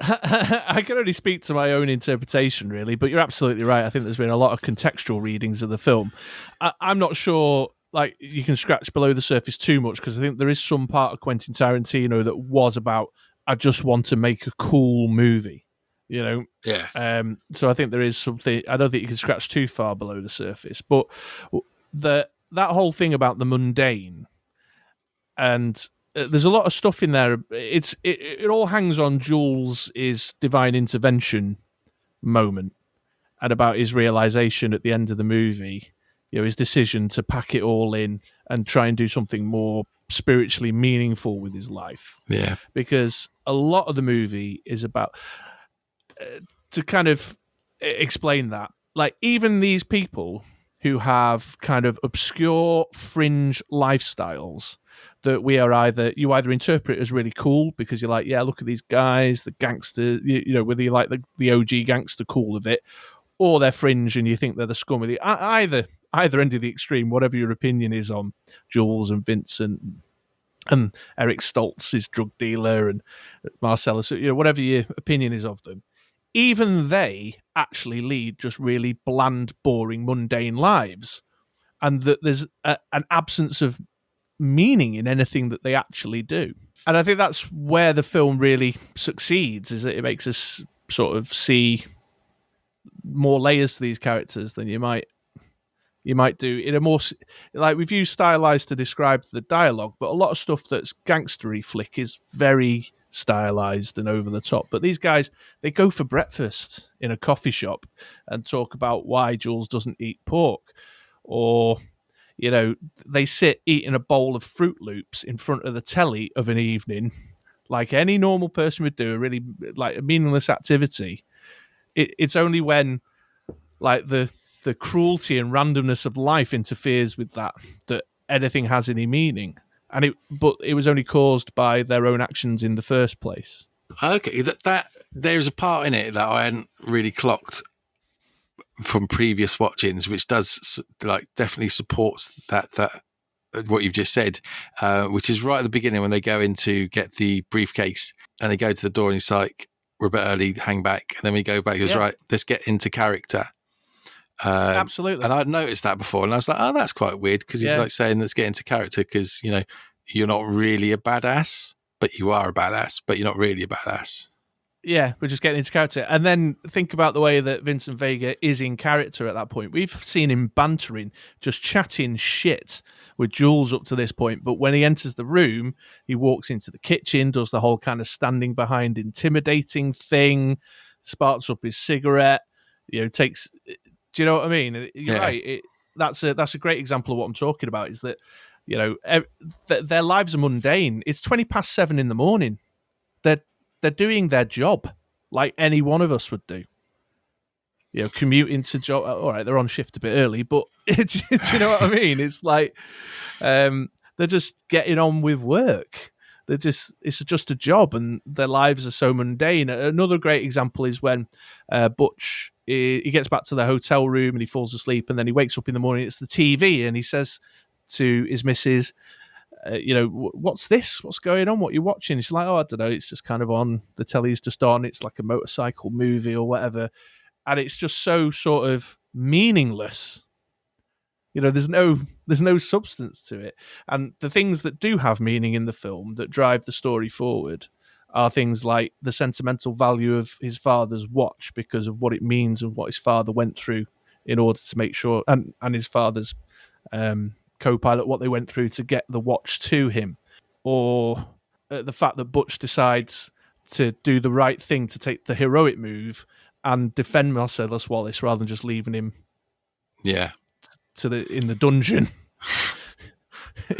I can only speak to my own interpretation, really, but you're absolutely right. I think there's been a lot of contextual readings of the film. I'm not sure you can scratch below the surface too much because I think there is some part of Quentin Tarantino that was about, I just want to make a cool movie, Yeah. So I think there is something, I don't think you can scratch too far below the surface, but that whole thing about the mundane, and there's a lot of stuff in there. It all hangs on Jules' divine intervention moment and about his realization at the end of the movie, his decision to pack it all in and try and do something more spiritually meaningful with his life. Yeah. Because a lot of the movie is about, to kind of explain that, like even these people who have kind of obscure fringe lifestyles that you either interpret as really cool because you're like, yeah, look at these guys, the gangster, whether you like the OG gangster cool of it, or they're fringe and you think they're the scum of the either end of the extreme, whatever your opinion is on Jules and Vincent and Eric Stoltz, his drug dealer, and Marcellus, whatever your opinion is of them, even they actually lead just really bland, boring, mundane lives, and that there's an absence of meaning in anything that they actually do. And I think that's where the film really succeeds, is that it makes us sort of see more layers to these characters than you might do in a more, like, we've used stylized to describe the dialogue, but a lot of stuff that's gangstery flick is very stylized and over the top. But these guys, they go for breakfast in a coffee shop and talk about why Jules doesn't eat pork, or they sit eating a bowl of Fruit Loops in front of the telly of an evening, like any normal person would do, a really like a meaningless activity. It's only when like the cruelty and randomness of life interferes with that anything has any meaning. But it was only caused by their own actions in the first place. Okay, that there's a part in it that I hadn't really clocked from previous watchings, which does like definitely supports that what you've just said, which is right at the beginning when they go in to get the briefcase and they go to the door and he's like, we're a bit early, hang back. And then we go back, he goes, right, let's get into character. Absolutely. And I'd noticed that before and I was like, oh, that's quite weird because he's like saying let's get into character because, you know, you're not really a badass, but you are a badass, but you're not really a badass. Yeah, we're just getting into character. And then think about the way that Vincent Vega is in character at that point. We've seen him bantering, just chatting shit with Jules up to this point. But when he enters the room, he walks into the kitchen, does the whole kind of standing behind intimidating thing, sparks up his cigarette, you know, takes... Do you know what I mean? You're right. That's a great example of what I'm talking about, is that, you know, their lives are mundane. It's 7:20 in the morning. They're doing their job like any one of us would do. You know, commuting to job. All right, they're on shift a bit early, but do you know what I mean? It's like they're just getting on with work. It's just a job, and their lives are so mundane. Another great example is when Butch he gets back to the hotel room and he falls asleep, and then he wakes up in the morning. It's the TV, and he says to his missus, you know, what's this? What's going on? What are you watching? She's like, oh, I don't know. It's just kind of on. The telly's just on. It's like a motorcycle movie or whatever. And it's just so sort of meaningless. You know, there's no substance to it. And the things that do have meaning in the film that drive the story forward are things like the sentimental value of his father's watch because of what it means and what his father went through in order to make sure, and his father's co-pilot, what they went through to get the watch to him, or the fact that Butch decides to do the right thing, to take the heroic move and defend Marcellus Wallace rather than just leaving him in the dungeon.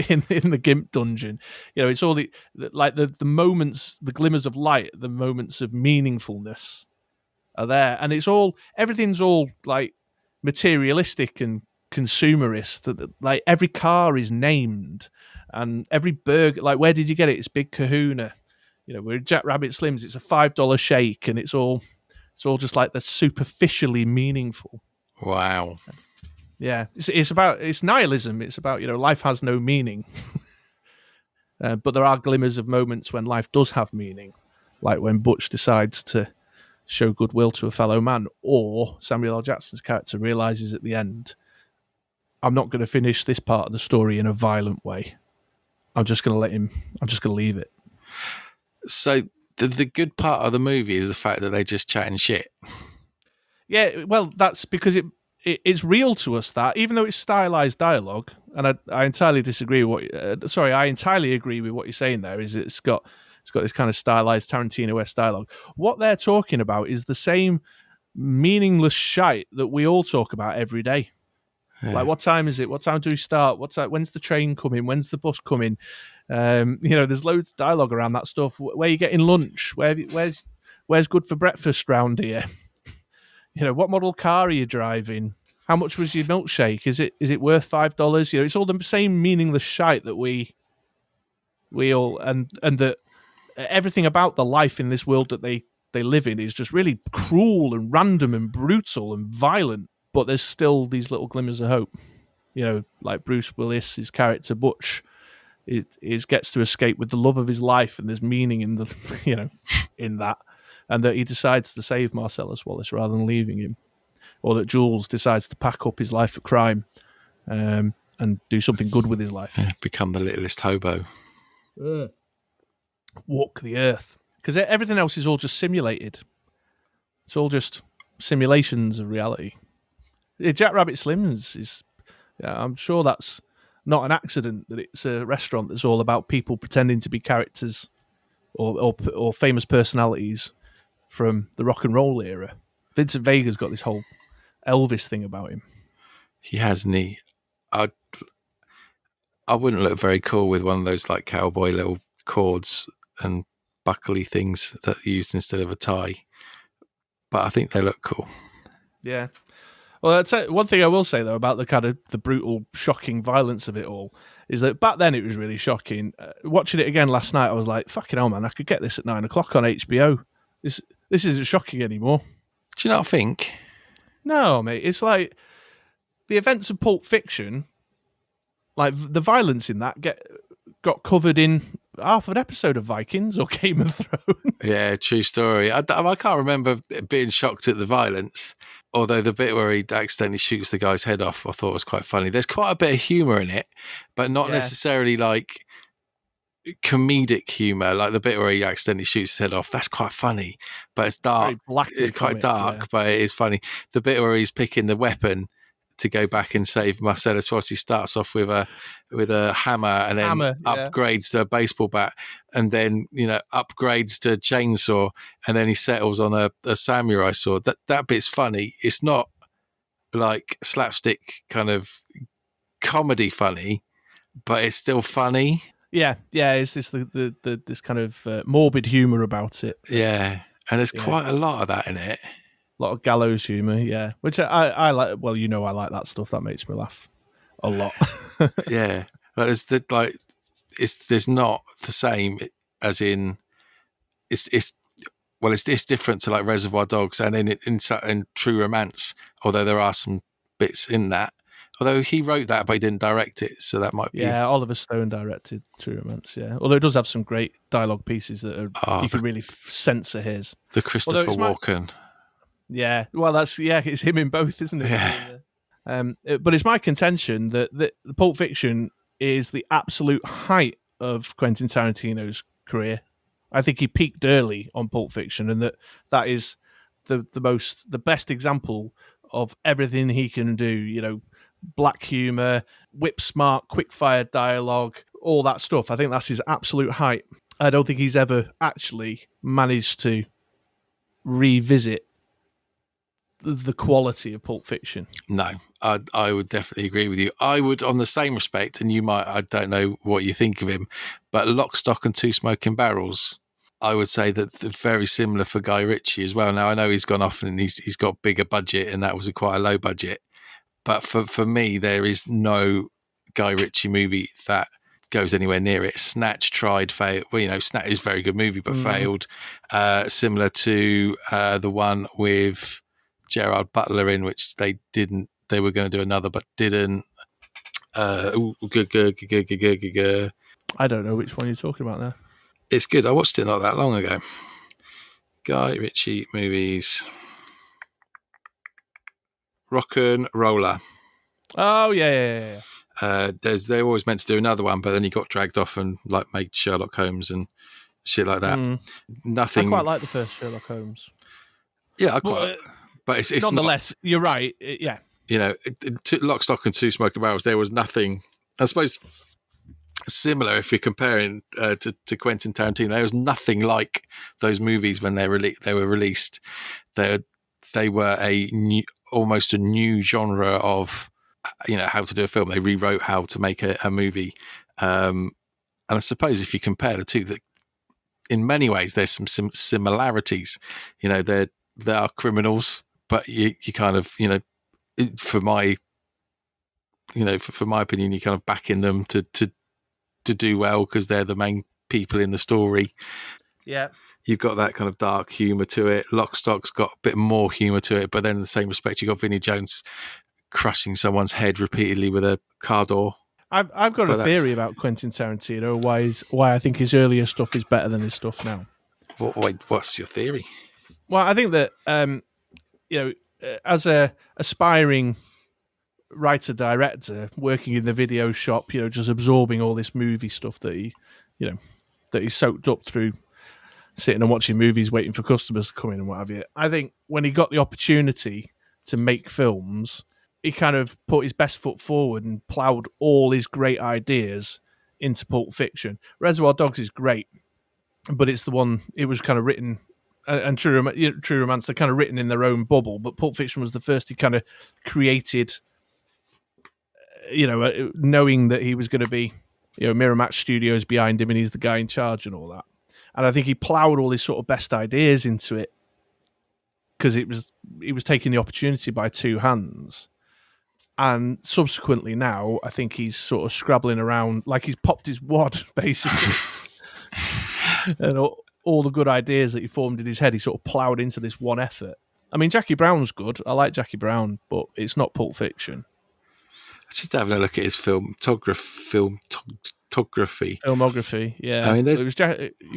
in the Gimp dungeon. You know, it's all the moments, the glimmers of light, the moments of meaningfulness are there, and everything's all like materialistic and consumerist. Like every car is named, and every burger, like, where did you get it? It's Big Kahuna. You know, we're Jack Rabbit Slims, it's a $5 shake, and it's all just like the superficially meaningful. Wow. Yeah, it's nihilism. It's about, you know, life has no meaning, but there are glimmers of moments when life does have meaning, like when Butch decides to show goodwill to a fellow man, or Samuel L. Jackson's character realizes at the end, I'm not going to finish this part of the story in a violent way. I'm just going to leave it. So the good part of the movie is the fact that they just chatting shit. Yeah, well, that's because it's real to us, that, even though it's stylized dialogue, and I entirely disagree with I entirely agree with what you're saying there, is it's got this kind of stylized Tarantino-esque dialogue. What they're talking about is the same meaningless shite that we all talk about every day. Yeah. Like, what time is it? What time do we start? When's the train coming? When's the bus coming? You know, there's loads of dialogue around that stuff. Where are you getting lunch? Where's good for breakfast round here? You know, what model car are you driving? How much was your milkshake? Is it worth $5? You know, it's all the same meaningless shite that we all, and that everything about the life in this world that they live in is just really cruel and random and brutal and violent. But there's still these little glimmers of hope. You know, like Bruce Willis's character Butch, it gets to escape with the love of his life, and there's meaning in the, you know, in that. And that he decides to save Marcellus Wallace rather than leaving him, or that Jules decides to pack up his life of crime and do something good with his life. Yeah, become the littlest hobo. Walk the earth. Because everything else is all just simulated. It's all just simulations of reality. Jack Rabbit Slims is... I'm sure that's not an accident, that it's a restaurant that's all about people pretending to be characters or famous personalities from the rock and roll era. Vincent Vega's got this whole Elvis thing about him. He has, hasn't he? I wouldn't look very cool with one of those like cowboy little cords and buckly things that are used instead of a tie. But I think they look cool. Yeah. Well, that's one thing I will say though about the kind of the brutal, shocking violence of it all is that back then it was really shocking. Watching it again last night, I was like, "Fucking hell, man! I could get this at 9:00 on HBO." this isn't shocking anymore. Do you not think? No, mate. It's like the events of Pulp Fiction, like the violence in that got covered in half an episode of Vikings or Game of Thrones. Yeah, true story. I can't remember being shocked at the violence, although the bit where he accidentally shoots the guy's head off I thought was quite funny. There's quite a bit of humour in it, but not necessarily like comedic humour, like the bit where he accidentally shoots his head off. That's quite funny, but it's dark. It's quite dark, but it is funny. The bit where he's picking the weapon to go back and save Marcellus Foss, he starts off with a hammer and then upgrades to a baseball bat, and then upgrades to a chainsaw, and then he settles on a samurai sword. That bit's funny. It's not like slapstick kind of comedy funny, but it's still funny. Yeah, it's just the this kind of morbid humour about it. Yeah, and there's quite a lot of that in it. A lot of gallows humour, yeah. Which I like. Well, I like that stuff. That makes me laugh a lot. Yeah, but there's not the same as in it's different to like Reservoir Dogs and then in True Romance. Although there are some bits in that. Although he wrote that, but he didn't direct it, so that might be. Yeah, Oliver Stone directed True Romance. Yeah, although it does have some great dialogue pieces that you can really censor his. The Christopher Walken. Yeah, well, it's him in both, isn't it? Yeah. But it's my contention that the Pulp Fiction is the absolute height of Quentin Tarantino's career. I think he peaked early on Pulp Fiction, and that is the best example of everything he can do. Black humor, whip smart, quick fire dialogue, all that stuff. I think that's his absolute height. I don't think he's ever actually managed to revisit the quality of Pulp Fiction. No, I would definitely agree with you. I would, on the same respect, and I don't know what you think of him, but Lock, Stock and Two Smoking Barrels, I would say that they're very similar for Guy Ritchie as well. Now, I know he's gone off and he's got bigger budget, and that was quite a low budget. But for me, there is no Guy Ritchie movie that goes anywhere near it. Snatch tried, failed. Well, Snatch is a very good movie, but failed. Similar to the one with Gerard Butler in, which they didn't. They were going to do another, but didn't. I don't know which one you're talking about there. It's good. I watched it not that long ago. Guy Ritchie movies. Rock and Roller. Oh yeah. They were always meant to do another one, but then he got dragged off and made Sherlock Holmes and shit like that. Nothing. I quite like the first Sherlock Holmes. Yeah, but it's nonetheless. You're right. Yeah. Lock, Stock and Two Smoking Barrels. There was nothing. I suppose similar if you're comparing to Quentin Tarantino. There was nothing like those movies when they were released. They were almost a new genre of how to do a film. They rewrote how to make a movie, and I suppose if you compare the two, that in many ways there's some similarities. They are criminals, but you kind of for my opinion, you kind of backing them to do well because they're the main people in the story. Yeah. You've got that kind of dark humour to it. Lock, Stock's got a bit more humour to it, but then in the same respect, you've got Vinnie Jones crushing someone's head repeatedly with a car door. I've got a theory about Quentin Tarantino, why I think his earlier stuff is better than his stuff now. What's your theory? Well, I think that as a aspiring writer-director working in the video shop, just absorbing all this movie stuff that he soaked up through sitting and watching movies, waiting for customers to come in and what have you. I think when he got the opportunity to make films, he kind of put his best foot forward and ploughed all his great ideas into Pulp Fiction. Reservoir Dogs is great, but it's the one, it was kind of written, and True Romance, they're kind of written in their own bubble, but Pulp Fiction was the first he kind of created, knowing that he was going to be, Miramax Studios behind him and he's the guy in charge and all that. And I think he ploughed all his sort of best ideas into it because he was taking the opportunity by two hands. And subsequently now, I think he's sort of scrabbling around like he's popped his wad, basically. And all the good ideas that he formed in his head, he sort of ploughed into this one effort. I mean, Jackie Brown's good. I like Jackie Brown, but it's not Pulp Fiction. Just having a look at his filmography. Yeah. I mean, It was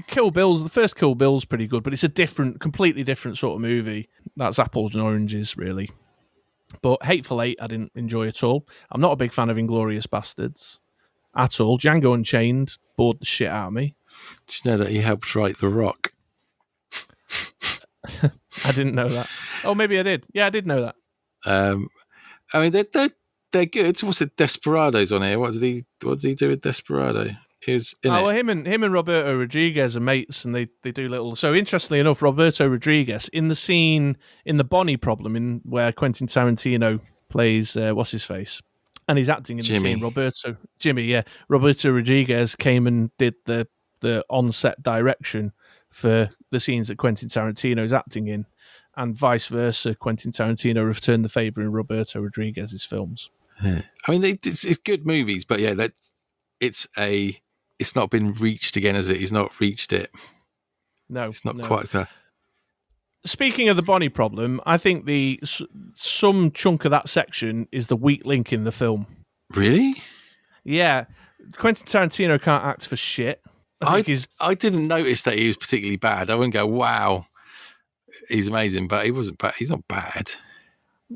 Kill Bill's, the first Kill Bill's pretty good, but it's a completely different sort of movie. That's apples and oranges, really. But Hateful Eight, I didn't enjoy at all. I'm not a big fan of Inglourious Bastards at all. Django Unchained bored the shit out of me. Did you know that he helped write The Rock? I didn't know that. Oh, maybe I did. Yeah, I did know that. I mean, they're good. What's it? Desperado's on here. What did he do with Desperado? He was in it. Well, him and Roberto Rodriguez are mates, and they do little. So interestingly enough, Roberto Rodriguez in the scene in the Bonnie Problem, in where Quentin Tarantino plays what's his face, and he's acting in Jimmy. the scene. Roberto Rodriguez came and did the on-set direction for the scenes that Quentin Tarantino's acting in, and vice versa. Quentin Tarantino returned the favor in Roberto Rodriguez's films. Yeah. I mean, it's good movies, but yeah, it's not been reached again, has it? He's not reached it. No, it's not quite there. Speaking of the Bonnie Problem, I think some chunk of that section is the weak link in the film. Really? Yeah, Quentin Tarantino can't act for shit. I didn't notice that he was particularly bad. I wouldn't go, wow, he's amazing, but he wasn't bad. He's not bad.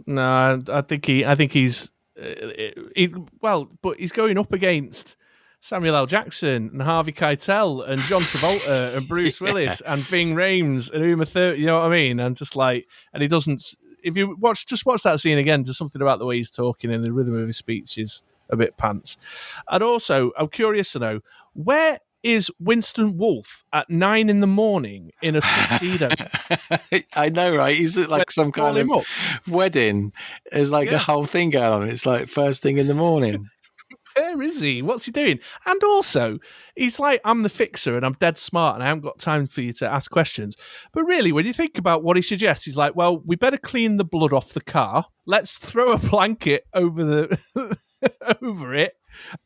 No, I think he's but he's going up against Samuel L. Jackson and Harvey Keitel and John Travolta and Bruce Willis and Ving Rhames and Uma Thurman. You know what I mean? I'm just like, and he doesn't. If you watch that scene again, there's something about the way he's talking and the rhythm of his speech is a bit pants. And also, I'm curious to know, where is Winston Wolfe at 9 a.m. in a tuxedo? I know, right? He's at like some kind of wedding. There's like a whole thing going on. It's like first thing in the morning. Where is he? What's he doing? And also, he's like, I'm the fixer and I'm dead smart and I haven't got time for you to ask questions. But really, when you think about what he suggests, he's like, well, we better clean the blood off the car. Let's throw a blanket over over it.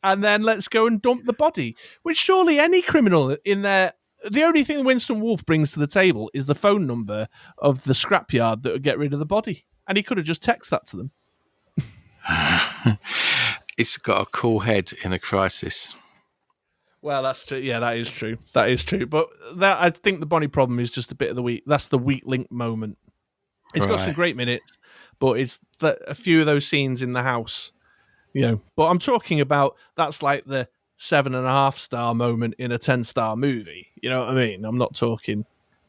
And then let's go and dump the body. Which surely any criminal in there, the only thing Winston Wolfe brings to the table is the phone number of the scrapyard that would get rid of the body. And he could have just texted that to them. It's got a cool head in a crisis. Well, that's true. Yeah, that is true. That is true. But I think the Bonnie Problem is just a bit of the weak. That's the weak link moment. It's got some great minutes, but it's a few of those scenes in the house. You know, but I'm talking about that's like the 7.5 star moment in a 10-star movie. You know what I mean? I'm not talking.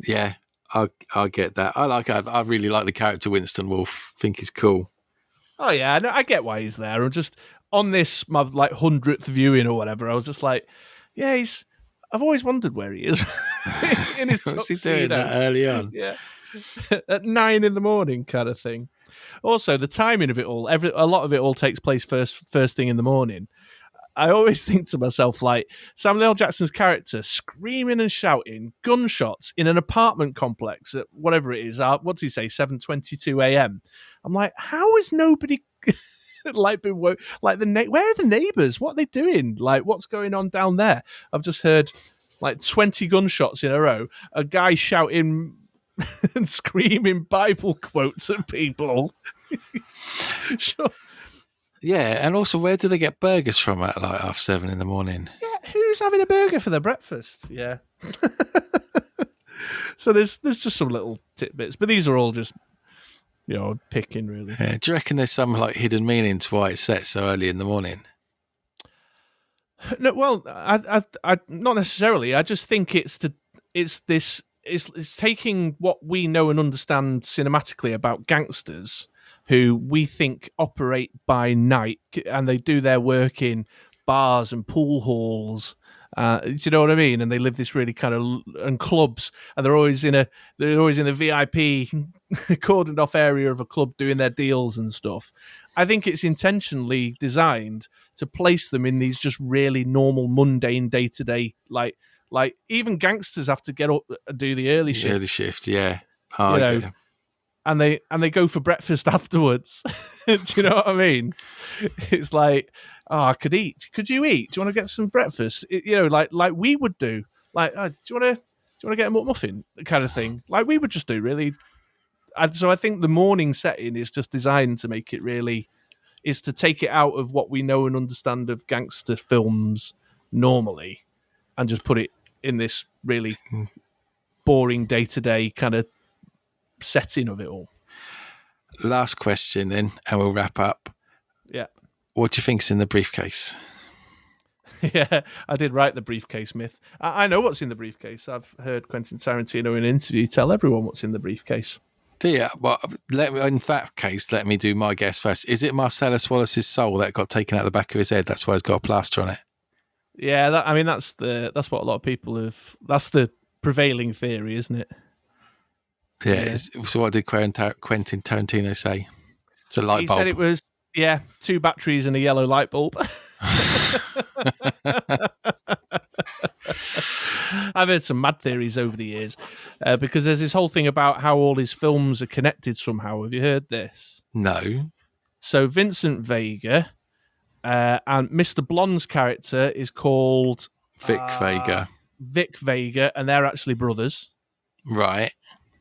Yeah, I get that. I really like the character Winston Wolfe. I think he's cool. Oh yeah, I get why he's there. I'm just on this my like 100th viewing or whatever. I was just like, yeah, I've always wondered where he is. In his What's he doing that early on? Yeah, at 9 a.m. kind of thing. Also, the timing of it all, a lot of it all takes place first thing in the morning. I always think to myself, like, Samuel L. Jackson's character screaming and shouting gunshots in an apartment complex at whatever it is. What does he say? 7:22 a.m. I'm like, how has nobody like been woke? Like where are the neighbours? What are they doing? Like, what's going on down there? I've just heard like 20 gunshots in a row. A guy shouting and screaming Bible quotes at people. Sure. Yeah, and also, where do they get burgers from at like 7:30 in the morning? Yeah, who's having a burger for their breakfast? Yeah. So there's just some little tidbits, but these are all just, you know, picking really. Yeah. Do you reckon there's some like hidden meaning to why it's set so early in the morning? No, well, I not necessarily. I just think it's taking what we know and understand cinematically about gangsters who we think operate by night and they do their work in bars and pool halls. Do you know what I mean? And they live this really kind of and clubs, and they're always in a VIP cordoned off area of a club doing their deals and stuff. I think it's intentionally designed to place them in these just really normal, mundane day to day, like even gangsters have to get up and do the early shift. Early shift, yeah. Oh, okay. And they go for breakfast afterwards. Do you know what I mean? It's like, oh, I could eat. Could you eat? Do you want to get some breakfast? Like we would do. Like, do you want you want to get a McMuffin kind of thing, like we would just do, really. And so I think the morning setting is just designed to make it really, is to take it out of what we know and understand of gangster films normally, and just put it in this really boring day-to-day kind of setting of it all. Last question then, and we'll wrap up. Yeah. What do you think's in the briefcase? Yeah, I did write the briefcase myth. I know what's in the briefcase. I've heard Quentin Tarantino in an interview tell everyone what's in the briefcase. Do you? Well, in that case, let me do my guess first. Is it Marcellus Wallace's soul that got taken out the back of his head? That's why he's got a plaster on it. Yeah, that's what a lot of people have. That's the prevailing theory, isn't it? Yeah. So what did Quentin Tarantino say? It's a light bulb. He said it was 2 batteries and a yellow light bulb. I've heard some mad theories over the years because there's this whole thing about how all his films are connected somehow. Have you heard this? No. So Vincent Vega and Mr. Blonde's character is called Vic Vega. Vic Vega, and they're actually brothers. Right.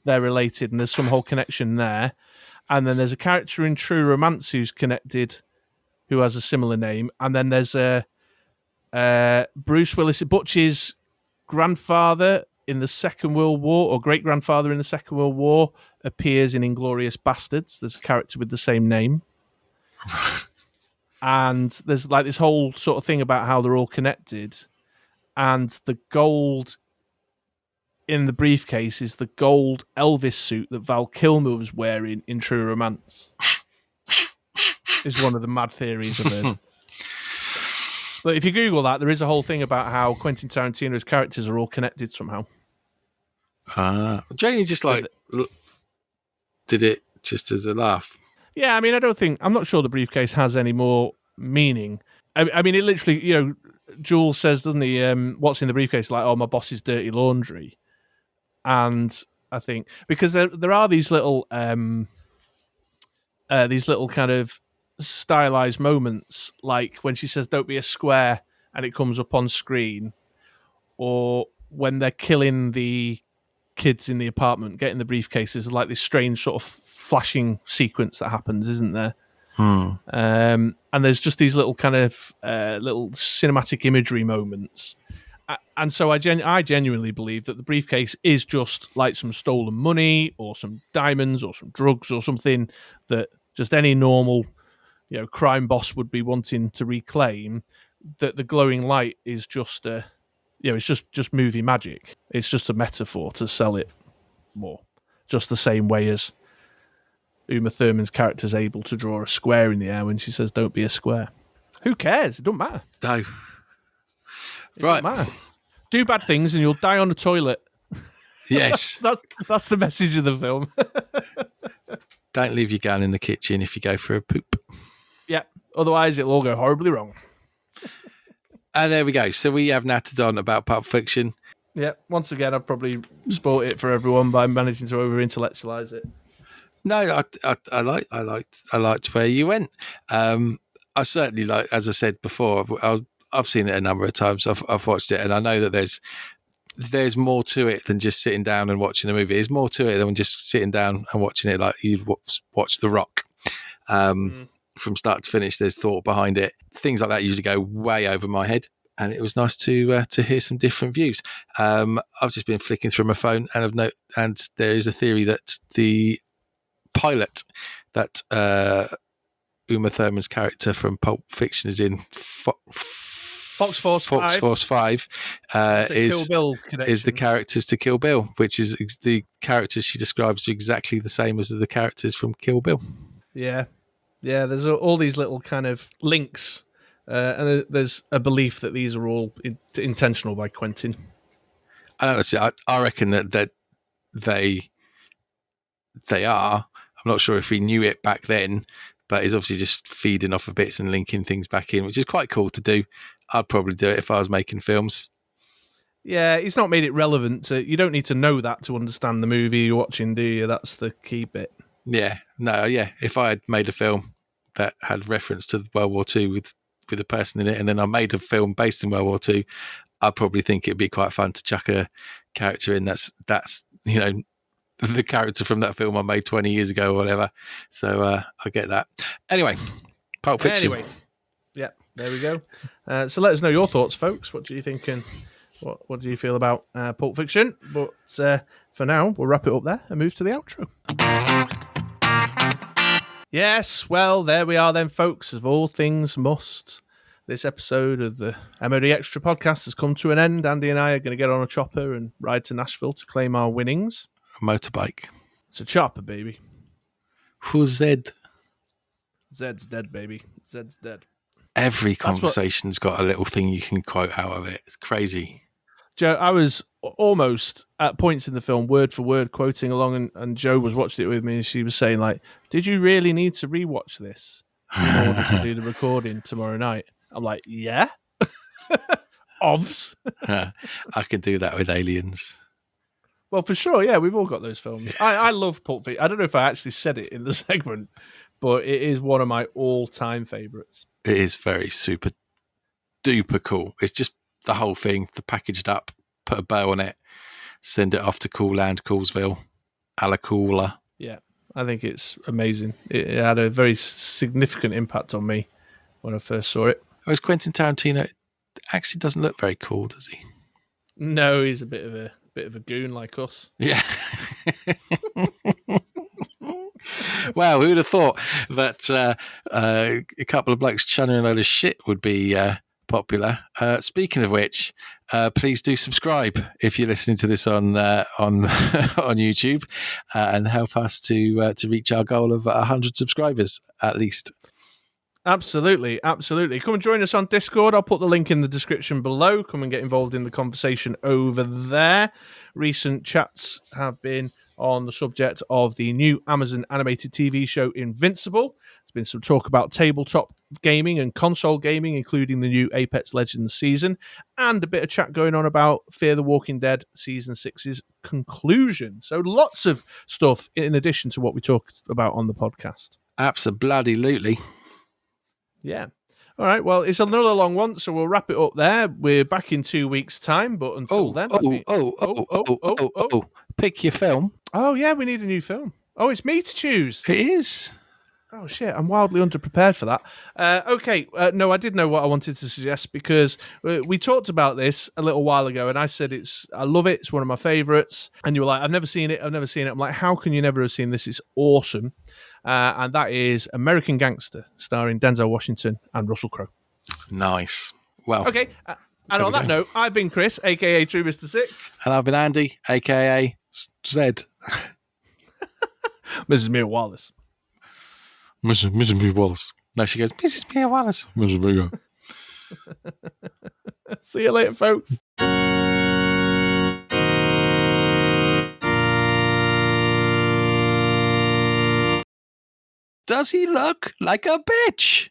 They're related, and there's some whole connection there. And then there's a character in True Romance who's connected, who has a similar name. And then there's Bruce Willis, Butch's grandfather in the Second World War, or great-grandfather in the Second World War, appears in Inglourious Bastards. There's a character with the same name. And there's like this whole sort of thing about how they're all connected. And the gold in the briefcase is the gold Elvis suit that Val Kilmer was wearing in True Romance. Is one of the mad theories of it. But if you Google that, there is a whole thing about how Quentin Tarantino's characters are all connected somehow. Jamie just did it just as a laugh. Yeah, I mean, I'm not sure the briefcase has any more meaning. I mean, it literally, Jules says, doesn't he, what's in the briefcase? Like, oh, my boss's dirty laundry. And I think, because there are these little kind of stylized moments, like when she says, don't be a square, and it comes up on screen, or when they're killing the kids in the apartment, getting the briefcases, like this strange sort of flashing sequence that happens, isn't there? And there's just these little kind of little cinematic imagery moments. And so I genuinely believe that the briefcase is just like some stolen money or some diamonds or some drugs or something that just any normal, crime boss would be wanting to reclaim. That the glowing light is just it's just movie magic. It's just a metaphor to sell it more. Just the same way as Uma Thurman's character is able to draw a square in the air when she says, don't be a square. Who cares? It don't matter. No. It right. Doesn't matter. Do bad things and you'll die on the toilet. Yes. that's the message of the film. Don't leave your gun in the kitchen if you go for a poop. Yeah. Otherwise, it'll all go horribly wrong. And there we go. So we have nattered on about Pulp Fiction. Yeah. Once again, I've probably spoiled it for everyone by managing to over-intellectualize it. No, I liked where you went. I certainly like, as I said before, I've seen it a number of times. I've watched it, and I know that there's more to it than just sitting down and watching a movie. There's more to it than just sitting down and watching it like you'd watch The Rock. From start to finish, there's thought behind it. Things like that usually go way over my head, and it was nice to hear some different views. I've just been flicking through my phone, and there is a theory that the pilot that Uma Thurman's character from Pulp Fiction is in Fox Force 5 is the characters to Kill Bill, which is the characters she describes are exactly the same as the characters from Kill Bill. Yeah. There's all these little kind of links, and there's a belief that these are all intentional by Quentin. I reckon that they are. I'm not sure if he knew it back then, but he's obviously just feeding off of bits and linking things back in, which is quite cool to do. I'd probably do it if I was making films. Yeah, he's not made it relevant. You don't need to know that to understand the movie you're watching, do you? That's the key bit. Yeah. If I had made a film that had reference to World War II with a person in it, and then I made a film based in World War II, I'd probably think it'd be quite fun to chuck a character in. That's the character from that film I made 20 years ago or whatever. So I get that. Anyway, Pulp Fiction. Anyway, yeah, there we go. So let us know your thoughts, folks. What do you think? And what do you feel about Pulp Fiction? But for now, we'll wrap it up there and move to the outro. Yes, well, there we are then, folks. Of all things must. This episode of the MoDXtra podcast has come to an end. Andy and I are going to get on a chopper and ride to Nashville to claim our winnings. A motorbike. It's a chopper, baby. Who's Zed? Zed's dead, baby. Zed's dead. Every conversation's got a little thing you can quote out of it. It's crazy. Joe, I was almost at points in the film word for word quoting along, and Joe was watching it with me, and she was saying, like, did you really need to rewatch this in order to do the recording tomorrow night? I'm like, yeah. Ovs. I could do that with Aliens. Well, for sure, yeah, we've all got those films. I love Pulp Fiction. I don't know if I actually said it in the segment, but it is one of my all-time favourites. It is very super duper cool. It's just the whole thing, the packaged up, put a bow on it, send it off to Cool Land, Coolsville, a la Cooler. Yeah, I think it's amazing. It had a very significant impact on me when I first saw it. Whereas Quentin Tarantino actually doesn't look very cool, does he? No, he's a bit of a goon like us. Yeah. Wow, who would have thought that a couple of blokes churning a load of shit would be popular? Speaking of which, please do subscribe if you're listening to this on on YouTube, and help us to reach our goal of 100 subscribers at least. Absolutely. Come and join us on Discord. I'll put the link in the description below. Come and get involved in the conversation over there. Recent chats have been on the subject of the new Amazon animated TV show Invincible. There's been some talk about tabletop gaming and console gaming, including the new Apex Legends season, and a bit of chat going on about Fear the Walking Dead Season 6's conclusion. So lots of stuff in addition to what we talked about on the podcast. Absolutely. Yeah. All right. Well, it's another long one, so we'll wrap it up there. We're back in 2 weeks' time, but until then... Pick your film. Oh, yeah, we need a new film. Oh, it's me to choose. It is. Oh, shit, I'm wildly underprepared for that. Okay, no, I did know what I wanted to suggest, because we talked about this a little while ago, and I said I love it, it's one of my favourites, and you were like, I've never seen it. I'm like, how can you never have seen this? It's awesome. And that is American Gangster, starring Denzel Washington and Russell Crowe. Nice. Well, okay. And on that note, I've been Chris, aka True Mr. Six, and I've been Andy, aka Zed. Mrs. Mia Wallace. Mrs. Mia Wallace. No, she goes, Mrs. Mia Wallace. Mrs. Mia. See you later, folks. Does he look like a bitch?